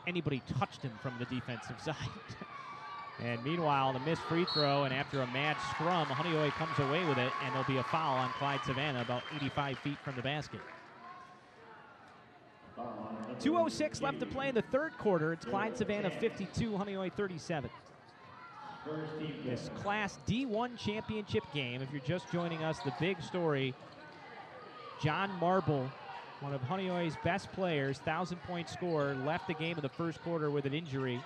anybody touched him from the defensive side. And meanwhile, the missed free throw, and after a mad scrum, Honeoye comes away with it, and there'll be a foul on Clyde-Savannah about 85 feet from the basket. 2:06 left to play in the third quarter. It's Clyde-Savannah 52, Honeoye 37. This Class D1 championship game, if you're just joining us, the big story, John Marble, one of Honeoye's best players, 1,000-point scorer, left the game in the first quarter with an injury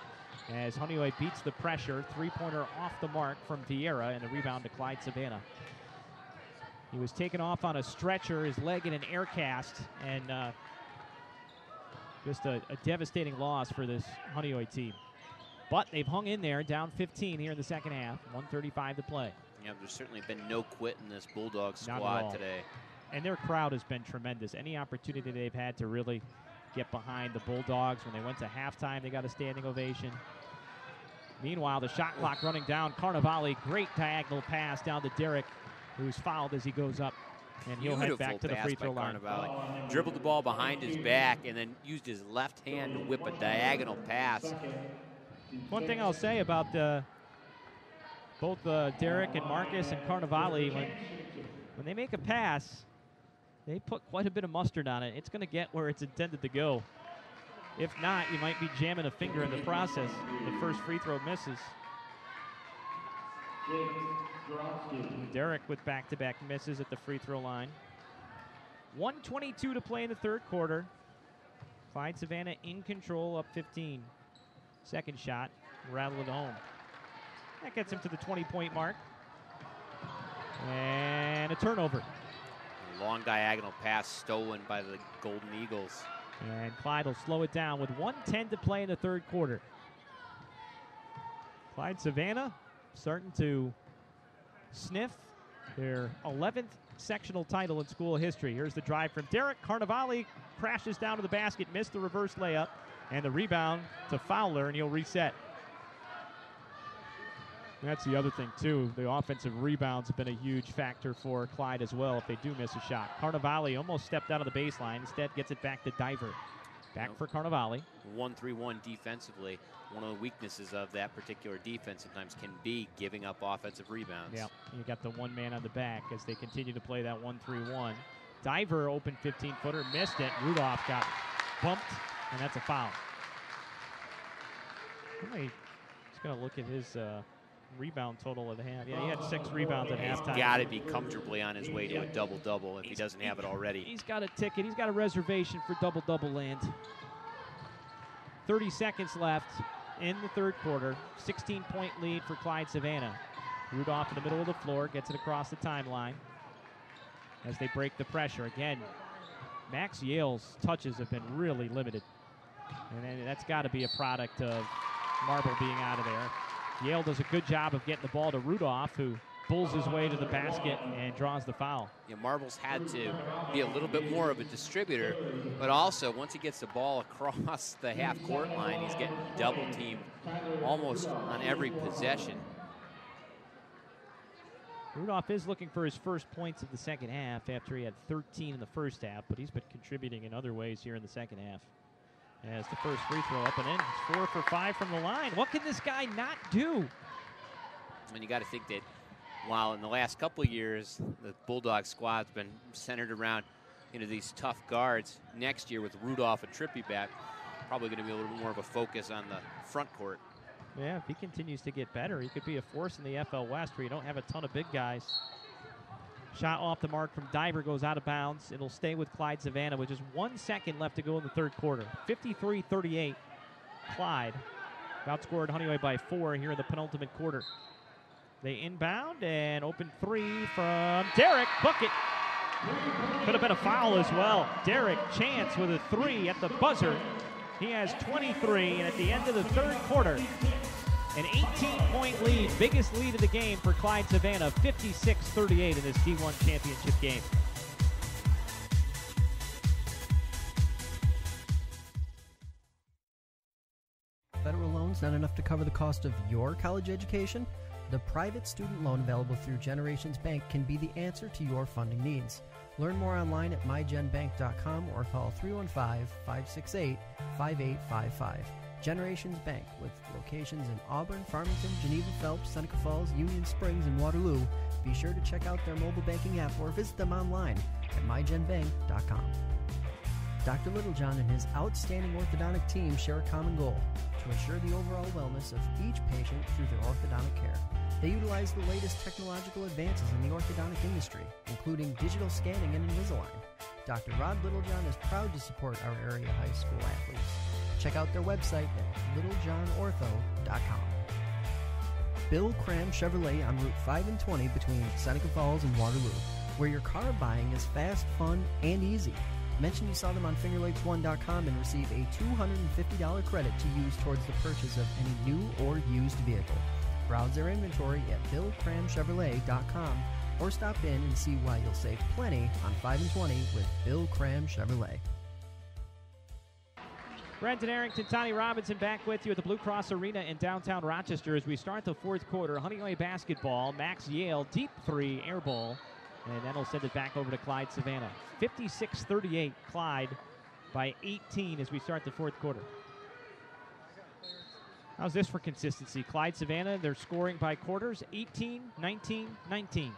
as Honeoye beats the pressure. Three-pointer off the mark from Vieira, and a rebound to Clyde-Savannah. He was taken off on a stretcher, his leg in an air cast, and Just a devastating loss for this Honeoye team. But they've hung in there, down 15 here in the second half, 1:35 to play. Yeah, there's certainly been no quit in this Bulldog squad today. And their crowd has been tremendous. Any opportunity they've had to really get behind the Bulldogs. When they went to halftime, they got a standing ovation. Meanwhile, the shot clock running down. Carnevale, great diagonal pass down to Derek, who's fouled as he goes up. And he'll head back to the free throw line. Carnevale dribbled the ball behind his back and then used his left hand to whip a diagonal pass. One thing I'll say about both Derek and Marcus and Carnevale, when they make a pass, they put quite a bit of mustard on it. It's going to get where it's intended to go. If not, you might be jamming a finger in the process. The first free throw misses. Derek with back-to-back misses at the free throw line. 1:22 to play in the third quarter. Clyde-Savannah in control, up 15. Second shot, rattle it home. That gets him to the 20-point mark. And a turnover. A long diagonal pass stolen by the Golden Eagles. And Clyde will slow it down with 1:10 to play in the third quarter. Clyde-Savannah starting to sniff their 11th sectional title in school history. Here's the drive from Derek. Carnevale crashes down to the basket, missed the reverse layup, and the rebound to Fowler, and he'll reset. That's the other thing, too. The offensive rebounds have been a huge factor for Clyde as well if they do miss a shot. Carnevale almost stepped out of the baseline. Instead, gets it back to Diver. Back for Carnevale. 1-3-1 defensively. One of the weaknesses of that particular defense sometimes can be giving up offensive rebounds. Yeah, you got the one man on the back as they continue to play that 1-3-1. Diver open 15-footer, missed it. Rudolph got bumped, and that's a foul. He's going to look at his rebound total at the half. Yeah, he had 6 rebounds at halftime. He's got to be comfortably on his way to a double-double if he doesn't have it already. He's got a ticket. He's got a reservation for double-double land. 30 seconds left in the third quarter. 16-point lead for Clyde-Savannah. Rudolph in the middle of the floor, gets it across the timeline as they break the pressure. Again, Max Yale's touches have been really limited. And that's got to be a product of Marble being out of there. Yale does a good job of getting the ball to Rudolph, who pulls his way to the basket and draws the foul. Yeah, Marble's had to be a little bit more of a distributor, but also once he gets the ball across the half-court line, he's getting double-teamed almost on every possession. Rudolph is looking for his first points of the second half after he had 13 in the first half, but he's been contributing in other ways here in the second half. As the first free throw up and in, he's 4 for 5 from the line. What can this guy not do? And you got to think that while in the last couple of years the Bulldog squad's been centered around these tough guards, next year with Rudolph and Trippy back, probably going to be a little more of a focus on the front court. Yeah, if he continues to get better, he could be a force in the FL West where you don't have a ton of big guys. Shot off the mark from Diver goes out of bounds. It'll stay with Clyde-Savannah with just 1 second left to go in the third quarter. 53-38. Clyde outscored Honeoye by 4 here in the penultimate quarter. They inbound and open 3 from Derek. Bucket. Could have been a foul as well. Derek Chance with a 3 at the buzzer. He has 23, and at the end of the third quarter, an 18-point lead, biggest lead of the game for Clyde-Savannah, 56-38 in this D1 championship game. Federal loans not enough to cover the cost of your college education? The private student loan available through Generations Bank can be the answer to your funding needs. Learn more online at mygenbank.com or call 315-568-5855. Generations Bank, with locations in Auburn, Farmington, Geneva, Phelps, Seneca Falls, Union Springs, and Waterloo. Be sure to check out their mobile banking app or visit them online at mygenbank.com. Dr. Littlejohn and his outstanding orthodontic team share a common goal: to ensure the overall wellness of each patient through their orthodontic care. They utilize the latest technological advances in the orthodontic industry, including digital scanning and Invisalign. Dr. Rod Littlejohn is proud to support our area high school athletes. Check out their website at littlejohnortho.com. Bill Cram Chevrolet on Route 5 and 20 between Seneca Falls and Waterloo, where your car buying is fast, fun, and easy. Mention you saw them on FingerLakes1.com and receive a $250 credit to use towards the purchase of any new or used vehicle. Browse their inventory at BillCramChevrolet.com or stop in and see why you'll save plenty on 5 and 20 with Bill Cram Chevrolet. Brendan Arrington, Tony Robinson back with you at the Blue Cross Arena in downtown Rochester as we start the fourth quarter. Honeoye basketball, Max Yale, deep three, air ball, and that'll send it back over to Clyde-Savannah. 56-38, Clyde by 18 as we start the fourth quarter. How's this for consistency? Clyde-Savannah, they're scoring by quarters, 18, 19, 19.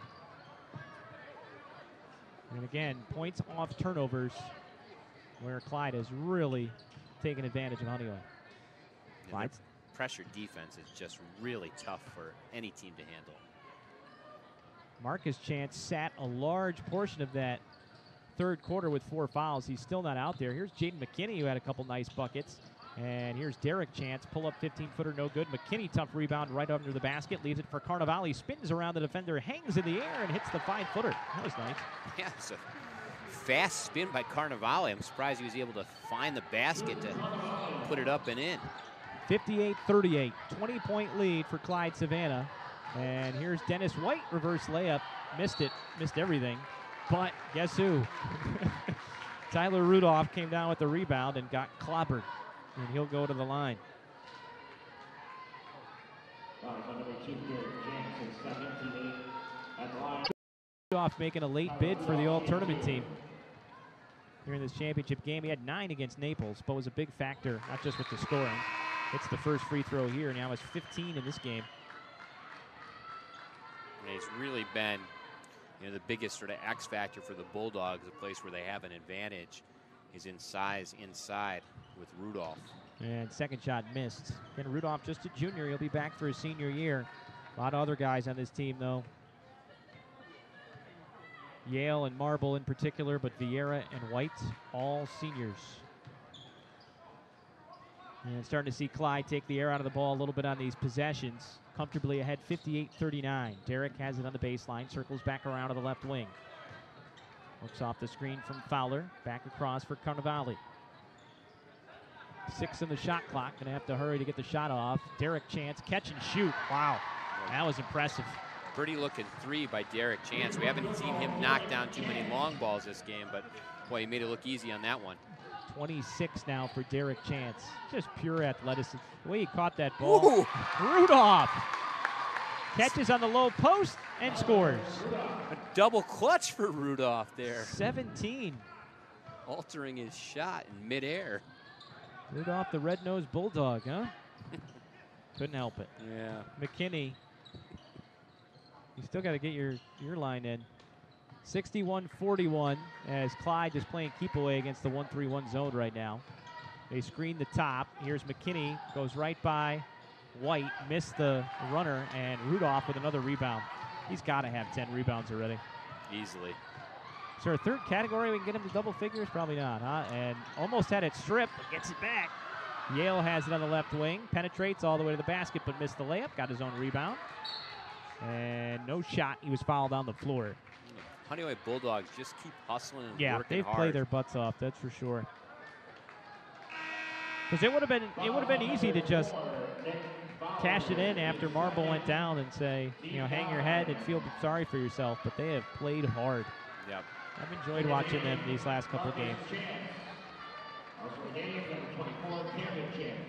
And again, points off turnovers where Clyde has really taken advantage of Honeoye. Clyde's pressure defense is just really tough for any team to handle. Marcus Chance sat a large portion of that third quarter with 4 fouls. He's still not out there. Here's Jaden McKinney, who had a couple nice buckets. And here's Derek Chance, pull up 15-footer, no good. McKinney, tough rebound right under the basket, leaves it for Carnevale, spins around the defender, hangs in the air, and hits the 5-footer. That was nice. Yeah, it's a fast spin by Carnevale. I'm surprised he was able to find the basket to put it up and in. 58-38, 20-point lead for Clyde-Savannah. And here's Dennis White, reverse layup. Missed it, missed everything. But guess who? Tyler Rudolph came down with the rebound and got clobbered. And he'll go to the line. Rudolph making a late bid for the all-tournament team here in this championship game. He had 9 against Naples, but was a big factor, not just with the scoring. It's the first free throw here. Now it's 15 in this game. And he's really been, the biggest sort of X factor for the Bulldogs, a place where they have an advantage is in size inside with Rudolph. And second shot missed. Again, Rudolph just a junior. He'll be back for his senior year. A lot of other guys on this team, though. Yale and Marble in particular, but Vieira and White, all seniors. And starting to see Clyde take the air out of the ball a little bit on these possessions. Comfortably ahead, 58-39. Derek has it on the baseline, circles back around to the left wing. Looks off the screen from Fowler, back across for Carnevale. 6 in the shot clock, gonna have to hurry to get the shot off. Derek Chance, catch and shoot. Wow, that was impressive. Pretty looking 3 by Derek Chance. We haven't seen him knock down too many long balls this game, but boy, he made it look easy on that one. 26 now for Derek Chance. Just pure athleticism. The way he caught that ball. Ooh. Rudolph catches on the low post and scores. A double clutch for Rudolph there. 17. Altering his shot in midair. Rudolph, the red-nosed bulldog, huh? Couldn't help it. Yeah. McKinney, you still got to get your line in. 61-41 as Clyde is playing keep away against the 1-3-1 zone right now. They screen the top. Here's McKinney, goes right by White, missed the runner, and Rudolph with another rebound. He's got to have 10 rebounds already. Easily. Is there a third category we can get him to double figures? Probably not, huh? And almost had it stripped, but gets it back. Yale has it on the left wing, penetrates all the way to the basket, but missed the layup, got his own rebound. And no shot, he was fouled on the floor. Honeoye Bulldogs just keep hustling and yeah, working they've hard. played their butts off, that's for sure. Because it would have been easy to just cash it in after Marble went down and say, hang your head and feel sorry for yourself. But they have played hard. Yep. I've enjoyed watching them these last couple of games.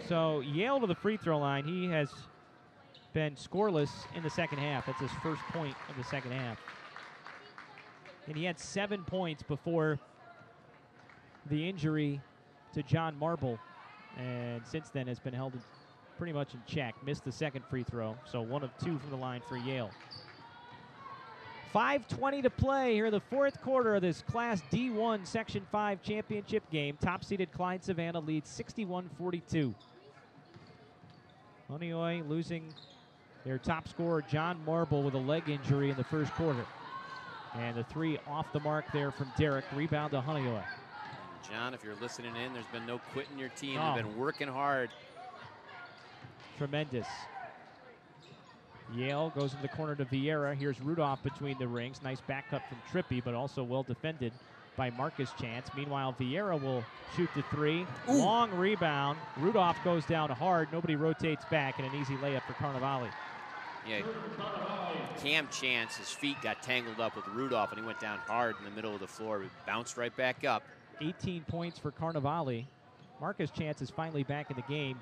So Yale to the free throw line. He has been scoreless in the second half. That's his first point of the second half. And he had 7 points before the injury to John Marble. And since then has been held pretty much in check. Missed the second free throw, so 1 of 2 from the line for Yale. 5:20 to play here in the fourth quarter of this Class D1 Section 5 championship game. Top-seeded Clyde-Savannah leads 61-42. Honeoye losing their top scorer, John Marble, with a leg injury in the first quarter. And the 3 off the mark there from Derek. Rebound to Honeoye. John, if you're listening in, there's been no quitting your team. Oh. They've been working hard. Tremendous. Yale goes in the corner to Vieira. Here's Rudolph between the rings. Nice back cut from Trippy, but also well defended. by Marcus Chance. Meanwhile, Vieira will shoot the three. Ooh. Long rebound. Rudolph goes down hard. Nobody rotates back, and an easy layup for Carnevale. Yeah, Cam Chance, his feet got tangled up with Rudolph, and he went down hard in the middle of the floor. He bounced right back up. 18 points for Carnevale. Marcus Chance is finally back in the game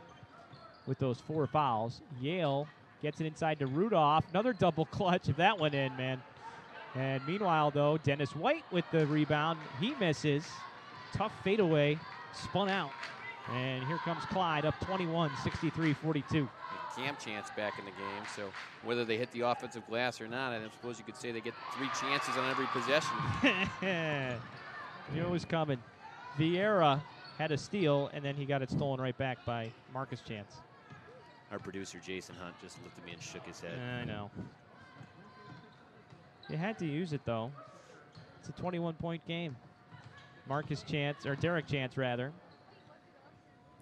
with those 4 fouls. Yale gets it inside to Rudolph. Another double clutch if that went in, man. And meanwhile, though, Dennis White with the rebound. He misses. Tough fadeaway. Spun out. And here comes Clyde up 21, 63-42. Cam Chance back in the game, so whether they hit the offensive glass or not, I suppose you could say they get 3 chances on every possession. You know it was coming. Vieira had a steal, and then he got it stolen right back by Marcus Chance. Our producer, Jason Hunt, just looked at me and shook his head. I know. You had to use it, though. It's a 21-point game. Marcus Chance, or Derek Chance, rather,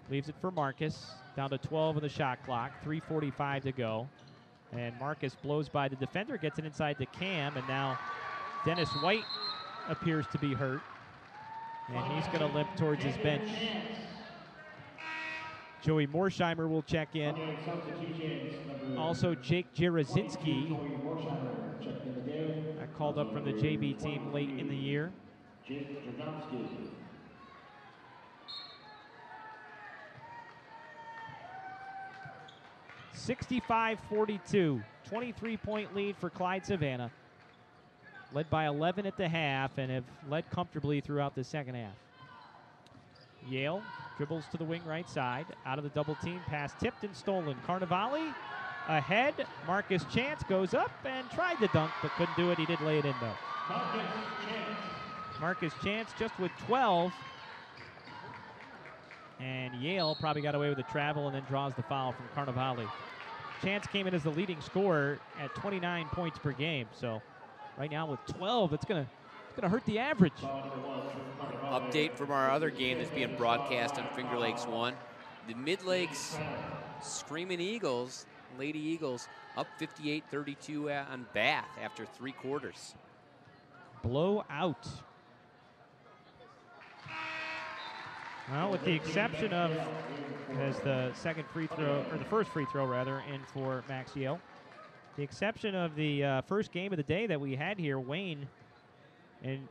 leaves it for Marcus. Down to 12 on the shot clock. 3:45 to go. And Marcus blows by the defender, gets it inside to Cam, and now Dennis White appears to be hurt. And he's going to limp towards his bench. Joey Morsheimer will check in. Also, Jake Jarozinski called up from the JV team late in the year. 65-42, 23-point lead for Clyde-Savannah. Led by 11 at the half and have led comfortably throughout the second half. Yale dribbles to the wing right side. Out of the double team, pass tipped and stolen. Carnevale ahead. Marcus Chance goes up and tried the dunk, but couldn't do it. He did lay it in, though. Marcus Chance just with 12. And Yale probably got away with the travel and then draws the foul from Carnevale. Chance came in as the leading scorer at 29 points per game. So right now with 12, it's gonna hurt the average. Update from our other game that's being broadcast on Finger Lakes 1. The Mid-Lakes Screaming Eagles, Lady Eagles, up 58-32 on Bath after 3 quarters. Blowout. Well, with the exception of, as the second free throw, or the first free throw rather, in for Max Yale. The exception of the first game of the day that we had here, Wayne and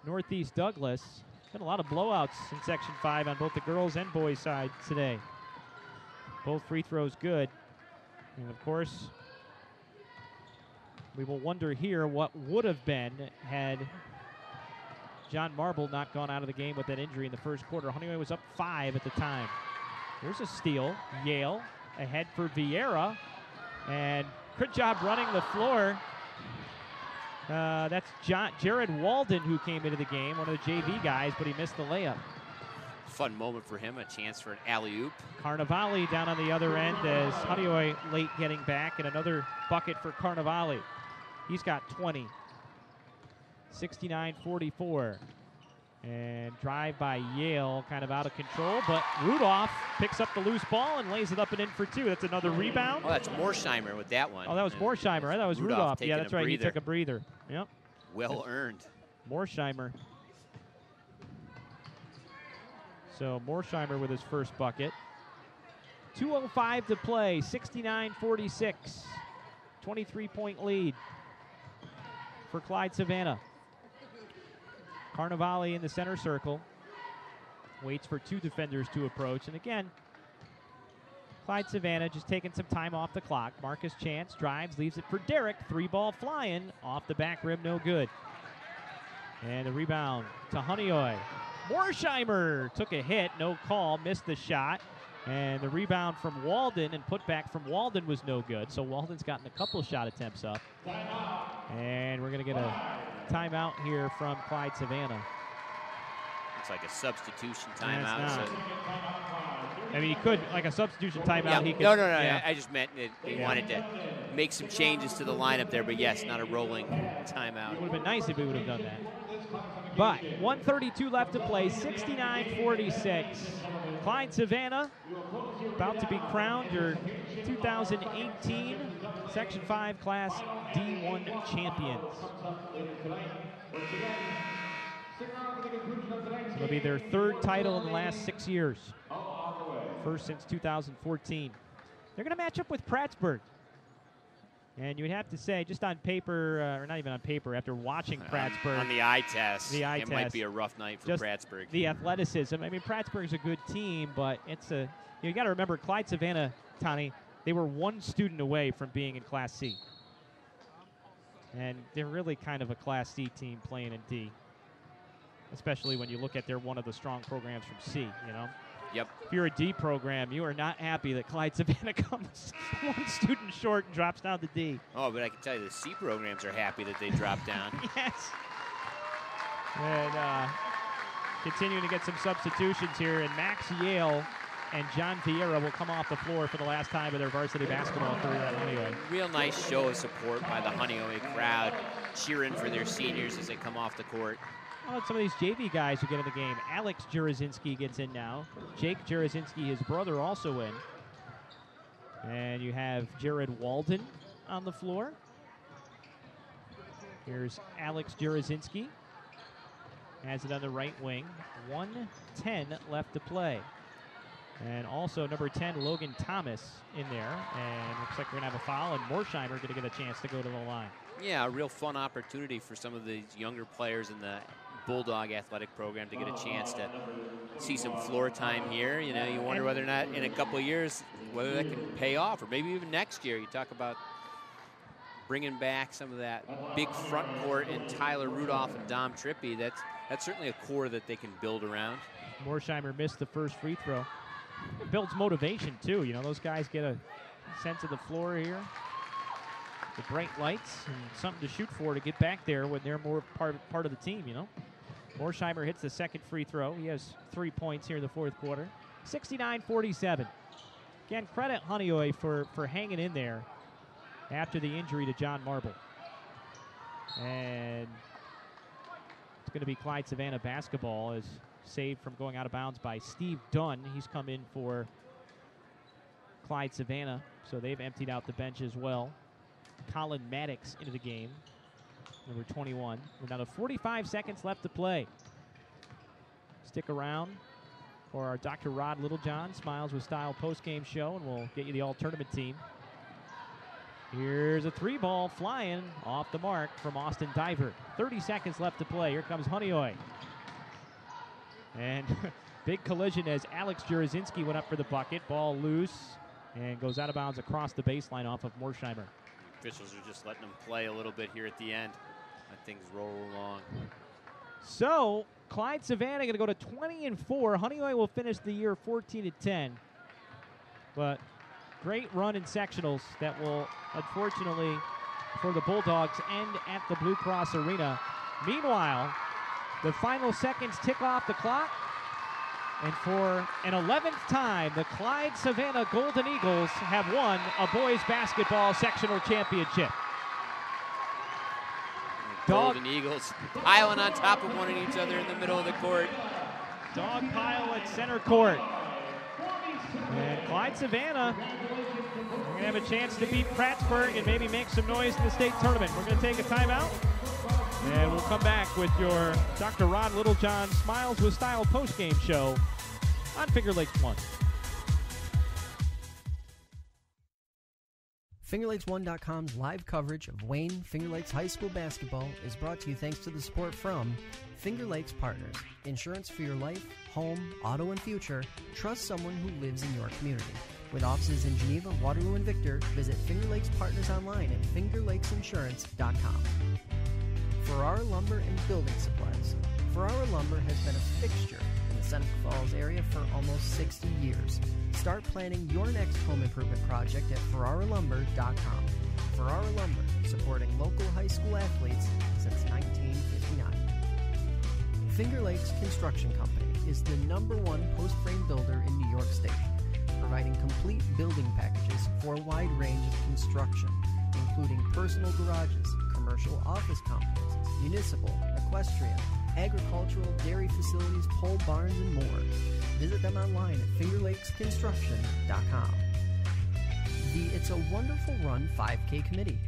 Northeast Douglas. Been a lot of blowouts in Section 5 on both the girls and boys side today. Both free throws good. And of course, we will wonder here what would have been had John Marble not gone out of the game with that injury in the first quarter. Honeoye was up 5 at the time. Here's a steal. Yale ahead for Vieira. And good job running the floor. That's Jared Walden who came into the game, one of the JV guys, but he missed the layup. Fun moment for him, a chance for an alley-oop. Carnevale down on the other end as Honeoye late getting back, and another bucket for Carnevale. He's got 20. 69-44. And drive by Yale, kind of out of control, but Rudolph picks up the loose ball and lays it up and in for 2. That's another rebound. Oh, that's Morsheimer with that one. Oh, that was Morsheimer. I thought that was Rudolph. Yeah, that's right. He took a breather. Yep. Well earned. Morsheimer. So Morsheimer with his first bucket. 2:05 to play. 69-46. 23-point lead for Clyde-Savannah. Carnevale in the center circle. Waits for 2 defenders to approach. And again, Clyde-Savannah just taking some time off the clock. Marcus Chance drives, leaves it for Derek. 3-ball flying. Off the back rim, no good. And the rebound to Honeoye. Morsheimer took a hit, no call, missed the shot. And the rebound from Walden and putback from Walden was no good. So Walden's gotten a couple shot attempts up. And we're going to get a timeout here from Clyde-Savannah. Looks like a substitution timeout. So. I mean, he could, like a substitution timeout. Yeah. He could, No. Yeah. I just meant that they wanted to make some changes to the lineup there, but yes, not a rolling timeout. It would have been nice if we would have done that. But 1:32 left to play, 69-46. Clyde-Savannah about to be crowned your 2018 Section 5 Class D1 champions. It'll be their third title in the last 6 years. First since 2014. They're going to match up with Prattsburg. And you would have to say, just on paper, or not even on paper, after watching Prattsburg. On the eye test, it might be a rough night for Prattsburg. The athleticism. I mean, Prattsburg's a good team, but it's a, you got to remember, Clyde-Savannah, Tony, they were one student away from being in Class C. And they're really kind of a Class C team playing in D. Especially when you look at they're one of the strong programs from C, you know? Yep. If you're a D program, you are not happy that Clyde-Savannah comes one student short and drops down to D. Oh, but I can tell you the C programs are happy that they dropped down. Yes. And continuing to get some substitutions here, and Max Yale and John Vieira will come off the floor for the last time of their varsity basketball career at Honeoye. Real nice show of support by the Honeoye crowd, cheering for their seniors as they come off the court. Oh, some of these JV guys who get in the game. Alex Jurazinski gets in now. Jake Jurazinski, his brother, also in. And you have Jared Walden on the floor. Here's Alex Jurazinski. Has it on the right wing. 1:10 left to play. And also number 10, Logan Thomas in there. And looks like we're going to have a foul, and Morsheimer going to get a chance to go to the line. Yeah, a real fun opportunity for some of these younger players in the Bulldog athletic program to get a chance to see some floor time here. You know, you wonder whether or not in a couple of years, whether that can pay off, or maybe even next year. You talk about bringing back some of that big front court in Tyler Rudolph and Dom Trippi. That's certainly a core that they can build around. Morsheimer missed the first free throw. It builds motivation, too. You know, those guys get a sense of the floor here. The bright lights and something to shoot for to get back there when they're more part of the team, you know. Morsheimer hits the second free throw. He has 3 points here in the fourth quarter. 69-47. Again, credit Honeoye for hanging in there after the injury to John Marble. And it's going to be Clyde-Savannah basketball, as saved from going out of bounds by Steve Dunn. He's come in for Clyde-Savannah, so they've emptied out the bench as well. Colin Maddox into the game, number 21. We're down to 45 seconds left to play. Stick around for our Dr. Rod Littlejohn Smiles with Style postgame show, and we'll get you the all-tournament team. Here's a three ball flying off the mark from Austin Diver. 30 seconds left to play. Here comes Honeoye. And big collision as Alex Jurazinski went up for the bucket. Ball loose and goes out of bounds across the baseline off of Morsheimer. Officials are just letting them play a little bit here at the end. Let things roll along. So Clyde-Savannah going to go to 20-4. Honeoye will finish the year 14-10. But great run in sectionals that will, unfortunately, for the Bulldogs, end at the Blue Cross Arena. Meanwhile, the final seconds tick off the clock. And for an 11th time, the Clyde-Savannah Golden Eagles have won a boys basketball sectional championship. Golden Eagles piling on top of one each other in the middle of the court. Dog pile at center court. And Clyde-Savannah, we're going to have a chance to beat Prattsburg and maybe make some noise in the state tournament. We're going to take a timeout, and we'll come back with your Dr. Rod Littlejohn Smiles with Style postgame show on Finger Lakes 1. FingerLakes1.com's live coverage of Wayne Finger Lakes High School basketball is brought to you thanks to the support from Finger Lakes Partners. Insurance for your life, home, auto, and future. Trust someone who lives in your community. With offices in Geneva, Waterloo, and Victor, visit Finger Lakes Partners online at fingerlakesinsurance.com. Ferrara Lumber and Building Supplies. Ferrara Lumber has been a fixture in the Seneca Falls area for almost 60 years. Start planning your next home improvement project at ferraralumber.com. Ferrara Lumber, supporting local high school athletes since 1959. Finger Lakes Construction Company is the #1 post-frame builder in New York State, providing complete building packages for a wide range of construction, including personal garages, commercial office complexes, municipal, equestrian, agricultural, dairy facilities, pole barns, and more. Visit them online at fingerlakesconstruction.com. The It's a Wonderful Run 5K Committee.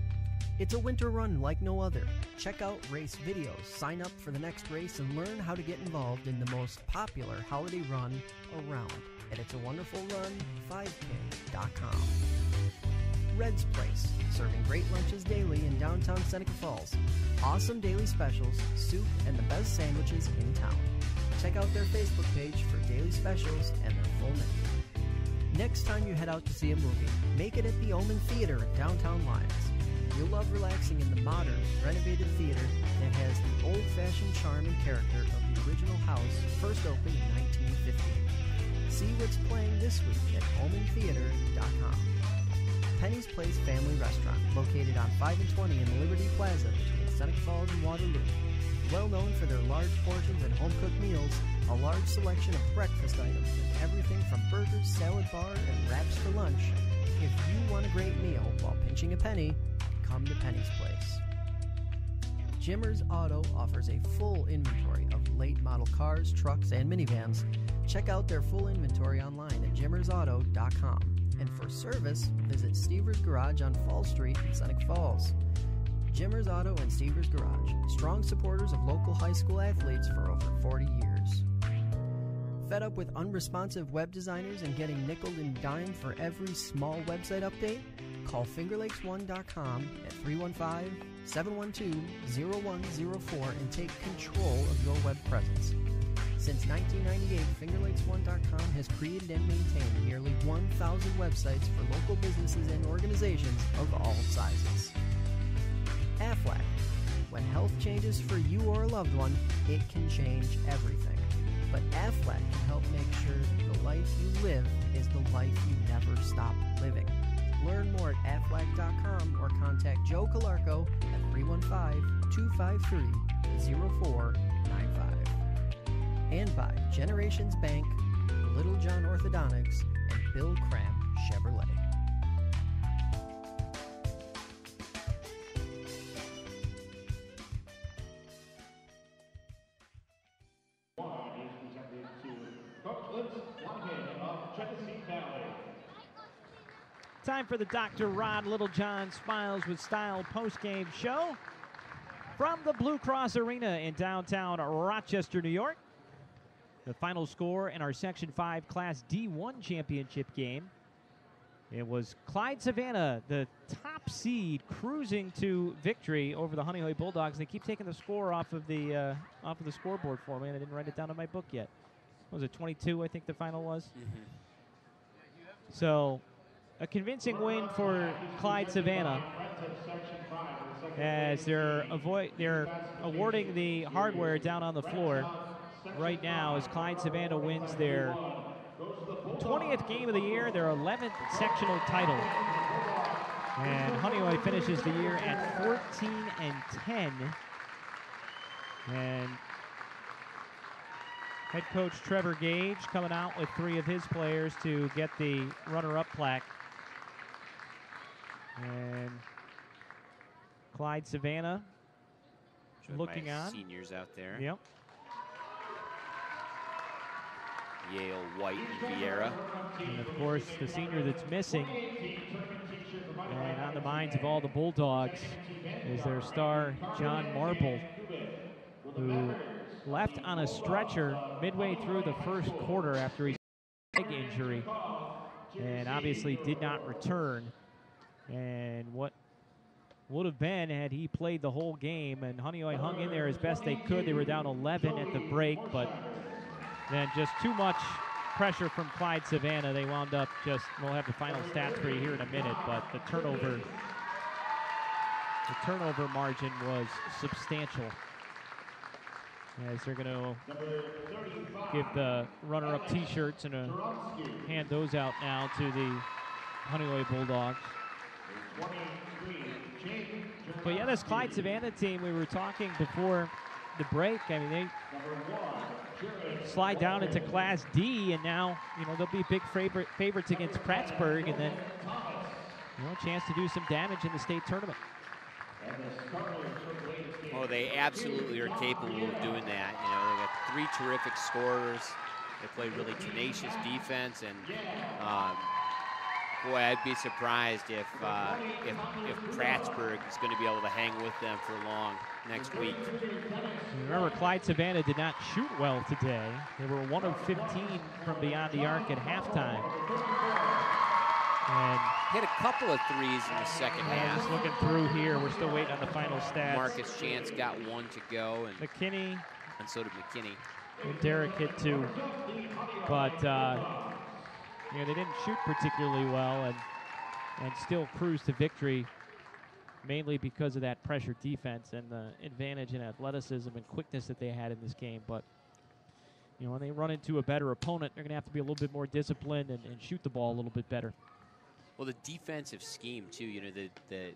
It's a winter run like no other. Check out race videos, sign up for the next race, and learn how to get involved in the most popular holiday run around at itsawonderfulrun5k.com. Red's Place, serving great lunches daily in downtown Seneca Falls. Awesome daily specials, soup, and the best sandwiches in town. Check out their Facebook page for daily specials and their full menu. Next time you head out to see a movie, make it at the Omen Theater in downtown Lyons. You'll love relaxing in the modern, renovated theater that has the old-fashioned charm and character of the original house first opened in 1950. See what's playing this week at omentheater.com. Penny's Place Family Restaurant, located on 5 and 20 in the Liberty Plaza between Seneca Falls and Waterloo. Well known for their large portions and home-cooked meals, a large selection of breakfast items, and everything from burgers, salad bar, and wraps for lunch. If you want a great meal while pinching a penny, come to Penny's Place. Jimmer's Auto offers a full inventory of late model cars, trucks, and minivans. Check out their full inventory online at jimmersauto.com. And for service, visit Stever's Garage on Fall Street in Seneca Falls. Jimmer's Auto and Stever's Garage, strong supporters of local high school athletes for over 40 years. Fed up with unresponsive web designers and getting nickeled and dimed for every small website update? Call FingerLakes1.com at 315-712-0104 and take control of your web presence. Since 1998, FingerLakes1.com has created and maintained nearly 1,000 websites for local businesses and organizations of all sizes. Aflac. When health changes for you or a loved one, it can change everything. But Aflac can help make sure the life you live is the life you never stop living. Learn more at aflac.com or contact Joe Calarco at 315-253-0495. And by Generations Bank, Little John Orthodontics, and Bill Cram Chevrolet. Time for the Dr. Rod Littlejohn Smiles with Style postgame show from the Blue Cross Arena in downtown Rochester, New York. The final score in our Section 5 Class D1 championship game. It was Clyde-Savannah, the top seed, cruising to victory over the Honeoye Bulldogs. They keep taking the score off of the scoreboard for me, and I didn't write it down in my book yet. What was it, 22, I think the final was? Mm-hmm. So, a convincing win for Clyde-Savannah as they're awarding the hardware down on the floor right now as Clyde-Savannah wins their 20th game of the year, their 11th sectional title. And Honeoye finishes the year at 14-10. And head coach Trevor Gage coming out with 3 of his players to get the runner-up plaque. And Clyde-Savannah looking on. Seniors out there. Yep. Yale, White, and Vieira. And of course, the senior that's missing and on the minds of all the Bulldogs is their star, John Marble, who left on a stretcher midway through the first quarter after his leg injury and obviously did not return. And what would have been had he played the whole game, and Honeoye hung in there as best they could. They were down 11 at the break, but then just too much pressure from Clyde-Savannah. They wound up we'll have the final stats for you here in a minute, but the turnover margin was substantial as they're going to give the runner-up T-shirts and hand those out now to the Honeoye Bulldogs. But yeah, this Clyde-Savannah team, we were talking before the break, I mean, they slide down into Class D, and now, they'll be big favorites against Prattsburgh, and then, a chance to do some damage in the state tournament. Oh, they absolutely are capable of doing that. They got 3 terrific scorers. They play really tenacious defense, and Boy, I'd be surprised if Prattsburg is going to be able to hang with them for long next week. Remember, Clyde-Savannah did not shoot well today. They were 1 of 15 from beyond the arc at halftime. And hit a couple of threes in the second half. Just looking through here, we're still waiting on the final stats. Marcus Chance got 1 to go, and McKinney, and so did McKinney. And Derek hit 2, but they didn't shoot particularly well, and still cruised to victory, mainly because of that pressure defense and the advantage in athleticism and quickness that they had in this game. But when they run into a better opponent, they're going to have to be a little bit more disciplined and shoot the ball a little bit better. Well, the defensive scheme too, the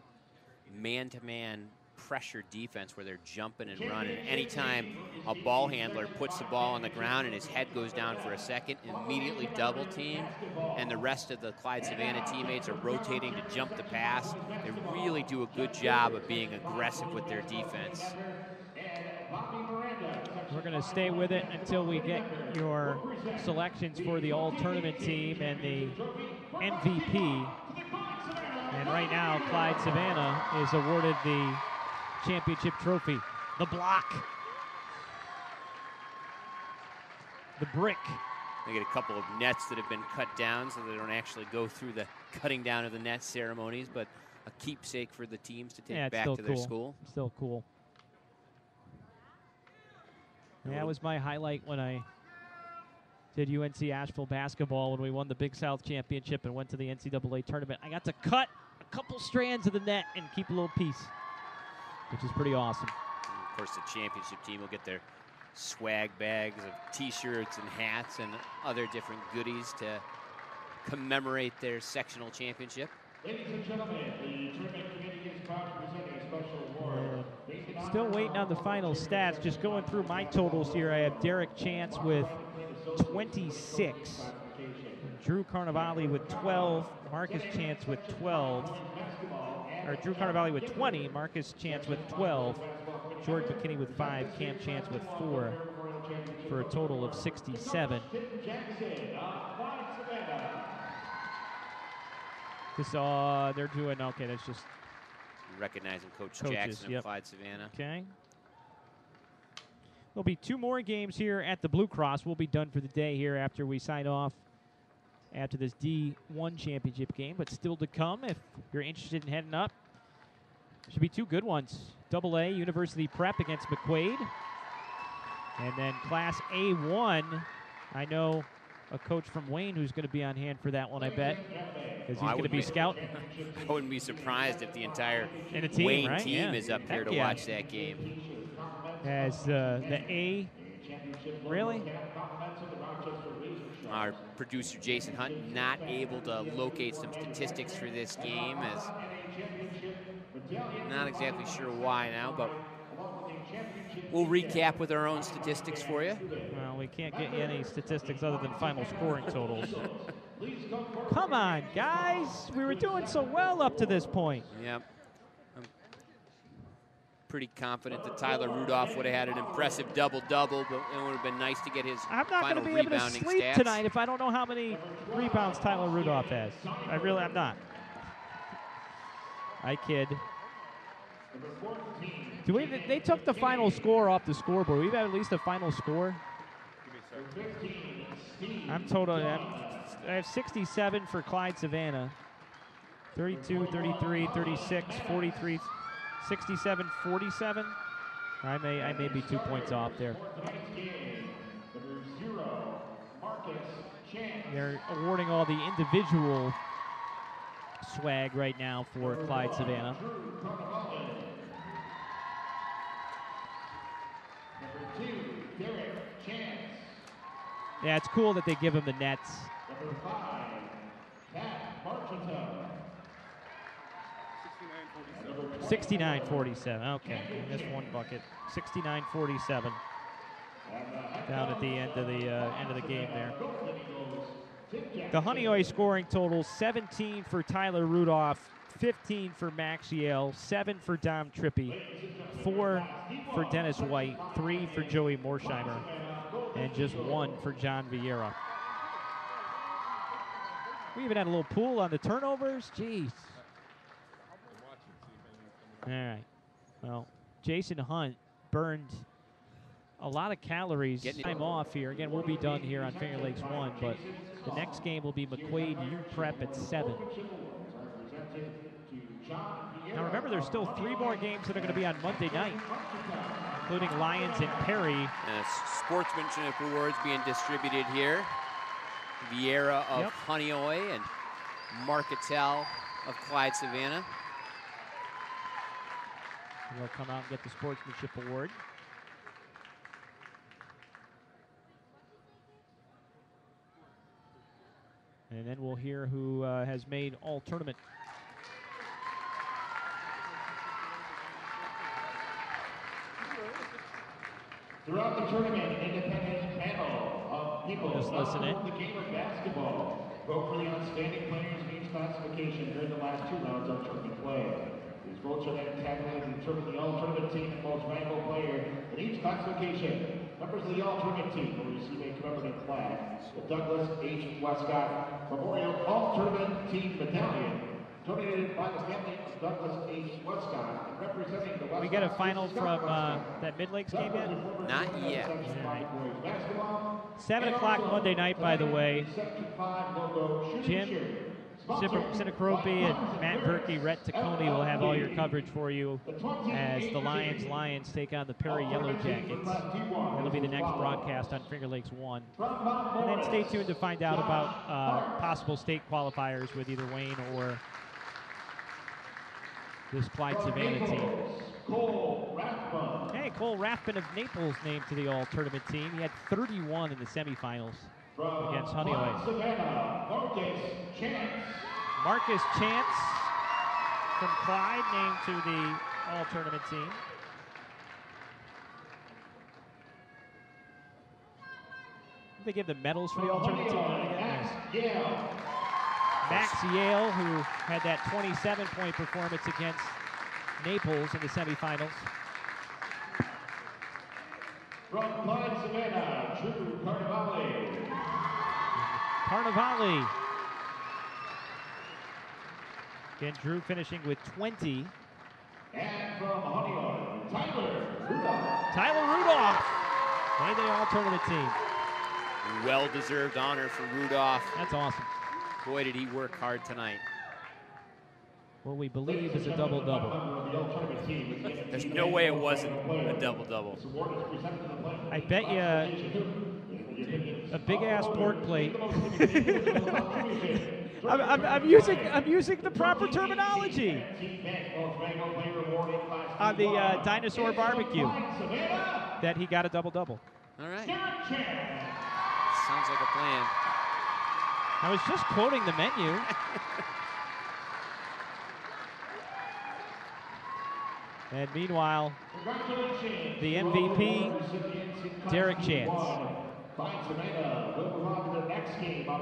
man-to-man pressure defense where they're jumping and running. Anytime a ball handler puts the ball on the ground and his head goes down for a second, immediately double team, and the rest of the Clyde-Savannah teammates are rotating to jump the pass. They really do a good job of being aggressive with their defense. We're going to stay with it until we get your selections for the all-tournament team and the MVP. And right now, Clyde-Savannah is awarded the championship trophy. The block. The brick. They get a couple of nets that have been cut down so they don't actually go through the cutting down of the net ceremonies, but a keepsake for the teams to take back to their school. Still cool. Yeah, that was my highlight when I did UNC Asheville basketball when we won the Big South Championship and went to the NCAA tournament. I got to cut a couple strands of the net and keep a little piece, which is pretty awesome. And of course, the championship team will get their swag bags of T-shirts and hats and other different goodies to commemorate their sectional championship. Ladies and gentlemen, the tournament committee is proud to present a special award. Still waiting on the final stats. Just going through my totals here. I have Derek Chance with 26. Drew Carnevale with 12. Marcus Chance with 12. Or Drew Carnevale with 20. Marcus Chance with 12. Jordan McKinney with 5. Cam Chance with 4. For a total of 67. This, they're doing, okay, that's just recognizing Coach coaches, Jackson of Clyde-Savannah. Okay. There'll be 2 more games here at the Blue Cross. We'll be done for the day here after we sign off after this D1 championship game, but still to come if you're interested in heading up. Should be 2 good ones. AA University Prep against McQuaid. And then Class A1, I know a coach from Wayne who's going to be on hand for that one, I bet, because he's going to be scouting. I wouldn't be surprised if the entire team, Wayne team is up here to watch that game. As the A, really? Our producer Jason Hunt not able to locate some statistics for this game, as not exactly sure why now, but we'll recap with our own statistics for you. Well, we can't get you any statistics other than final scoring totals. Come on, guys. We were doing so well up to this point. Yep. I'm pretty confident that Tyler Rudolph would have had an impressive double-double, but it would have been nice to get his I'm not going to be able to sleep stats tonight if I don't know how many rebounds Tyler Rudolph has. I'm not. I kid. They took the final score off the scoreboard. We've had at least a final score. I have 67 for Clyde-Savannah. 32, 33, 36, 43, 67, 47. I may be 2 points off there. They're awarding all the individual swag right now for Clyde-Savannah. Yeah, it's cool that they give him the nets. 69-47. Okay, missed one bucket. 69-47. Down at the end of the game there. The Honeoye scoring total: 17 for Tyler Rudolph, 15 for Max Yale, 7 for Dom Trippi, 4 for Dennis White, 3 for Joey Morsheimer, and just 1 for John Vieira. We even had a little pool on the turnovers. Jeez. All right. Well, Jason Hunt burned a lot of calories. Time off here. Again, we'll be done here on Finger Lakes 1, but the next game will be McQuaid U Prep at 7. Now remember, there's still 3 more games that are going to be on Monday night, including Lions and Perry. And sportsmanship awards being distributed here. Vieira of Honeoye and Marketel of Clyde-Savannah. They'll come out and get the sportsmanship award. And then we'll hear who has made all-tournament. Throughout the tournament, independent panel of people Just listen in. the game of basketball vote for the outstanding players in each classification during the last 2 rounds of tournament play. These votes are then tabulated to determine the all-tournament team and most valuable player in each classification. Members of the all-tournament team will receive a commemorative flag, the Douglas H. Westcott Memorial All-Tournament Team Medallion, donated by the family of Douglas H. Westcott, and representing the Westcott. We get a final from that Mid-Lakes game yet? Not yet. 7 o'clock Monday night, by the way. Jim Sinacrope and Matt Verkey, Rhett Taccone will have all your coverage for you as the Lions take on the Perry Yellow Jackets. That'll be the next broadcast on Finger Lakes 1. And then stay tuned to find out about possible state qualifiers with either Wayne or this Clyde-Savannah team. Hey, Cole Rathbun of Naples named to the all-tournament team. He had 31 in the semifinals against Honeoye. Marcus Chance from Clyde named to the all-tournament team. Did they give the medals for the all-tournament team? Max Yale, who had that 27-point performance against Naples in the semifinals. From Clyde-Savannah, Drew Carnevale. Again, Drew finishing with 20. And from Honeoye, Tyler Rudolph. Tyler Rudolph made the all-tournament team. Well-deserved honor for Rudolph. That's awesome. Boy, did he work hard tonight. What we believe is a double-double. There's no way it wasn't a double-double. I bet you a big-ass pork plate. I'm using the proper terminology on the dinosaur barbecue that he got a double-double. All right. Sounds like a plan. I was just quoting the menu. And meanwhile, the MVP, Derek Chance.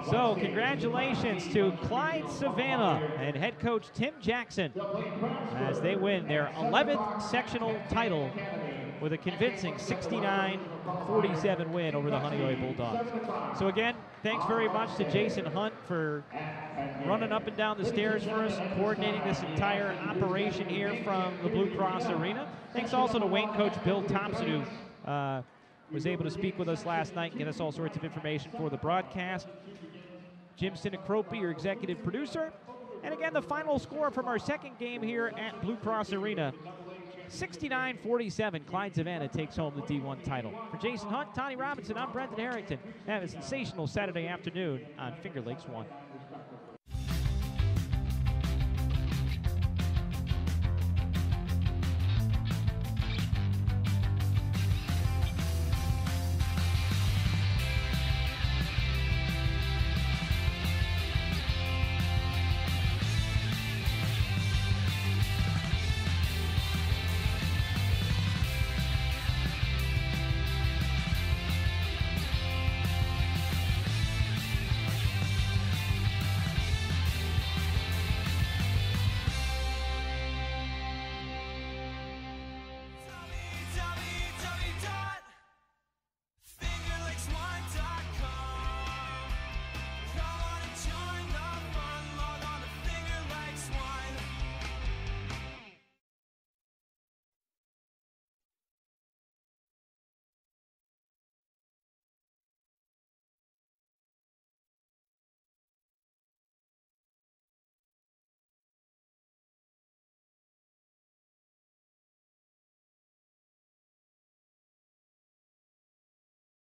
So congratulations to Clyde-Savannah and head coach Tim Jackson as they win their 11th sectional title with a convincing 69-47 win over the Honeoye Bulldogs. So again, thanks very much to Jason Hunt for running up and down the stairs for us and coordinating this entire operation here from the Blue Cross Arena. Thanks also to Wayne coach Bill Thompson, who was able to speak with us last night and get us all sorts of information for the broadcast. Jim Sinacrope, your executive producer. And again, the final score from our second game here at Blue Cross Arena, 69-47, Clyde-Savannah takes home the D1 title. For Jason Hunt, Tony Robinson, I'm Brendan Harrington. Have a sensational Saturday afternoon on Finger Lakes 1.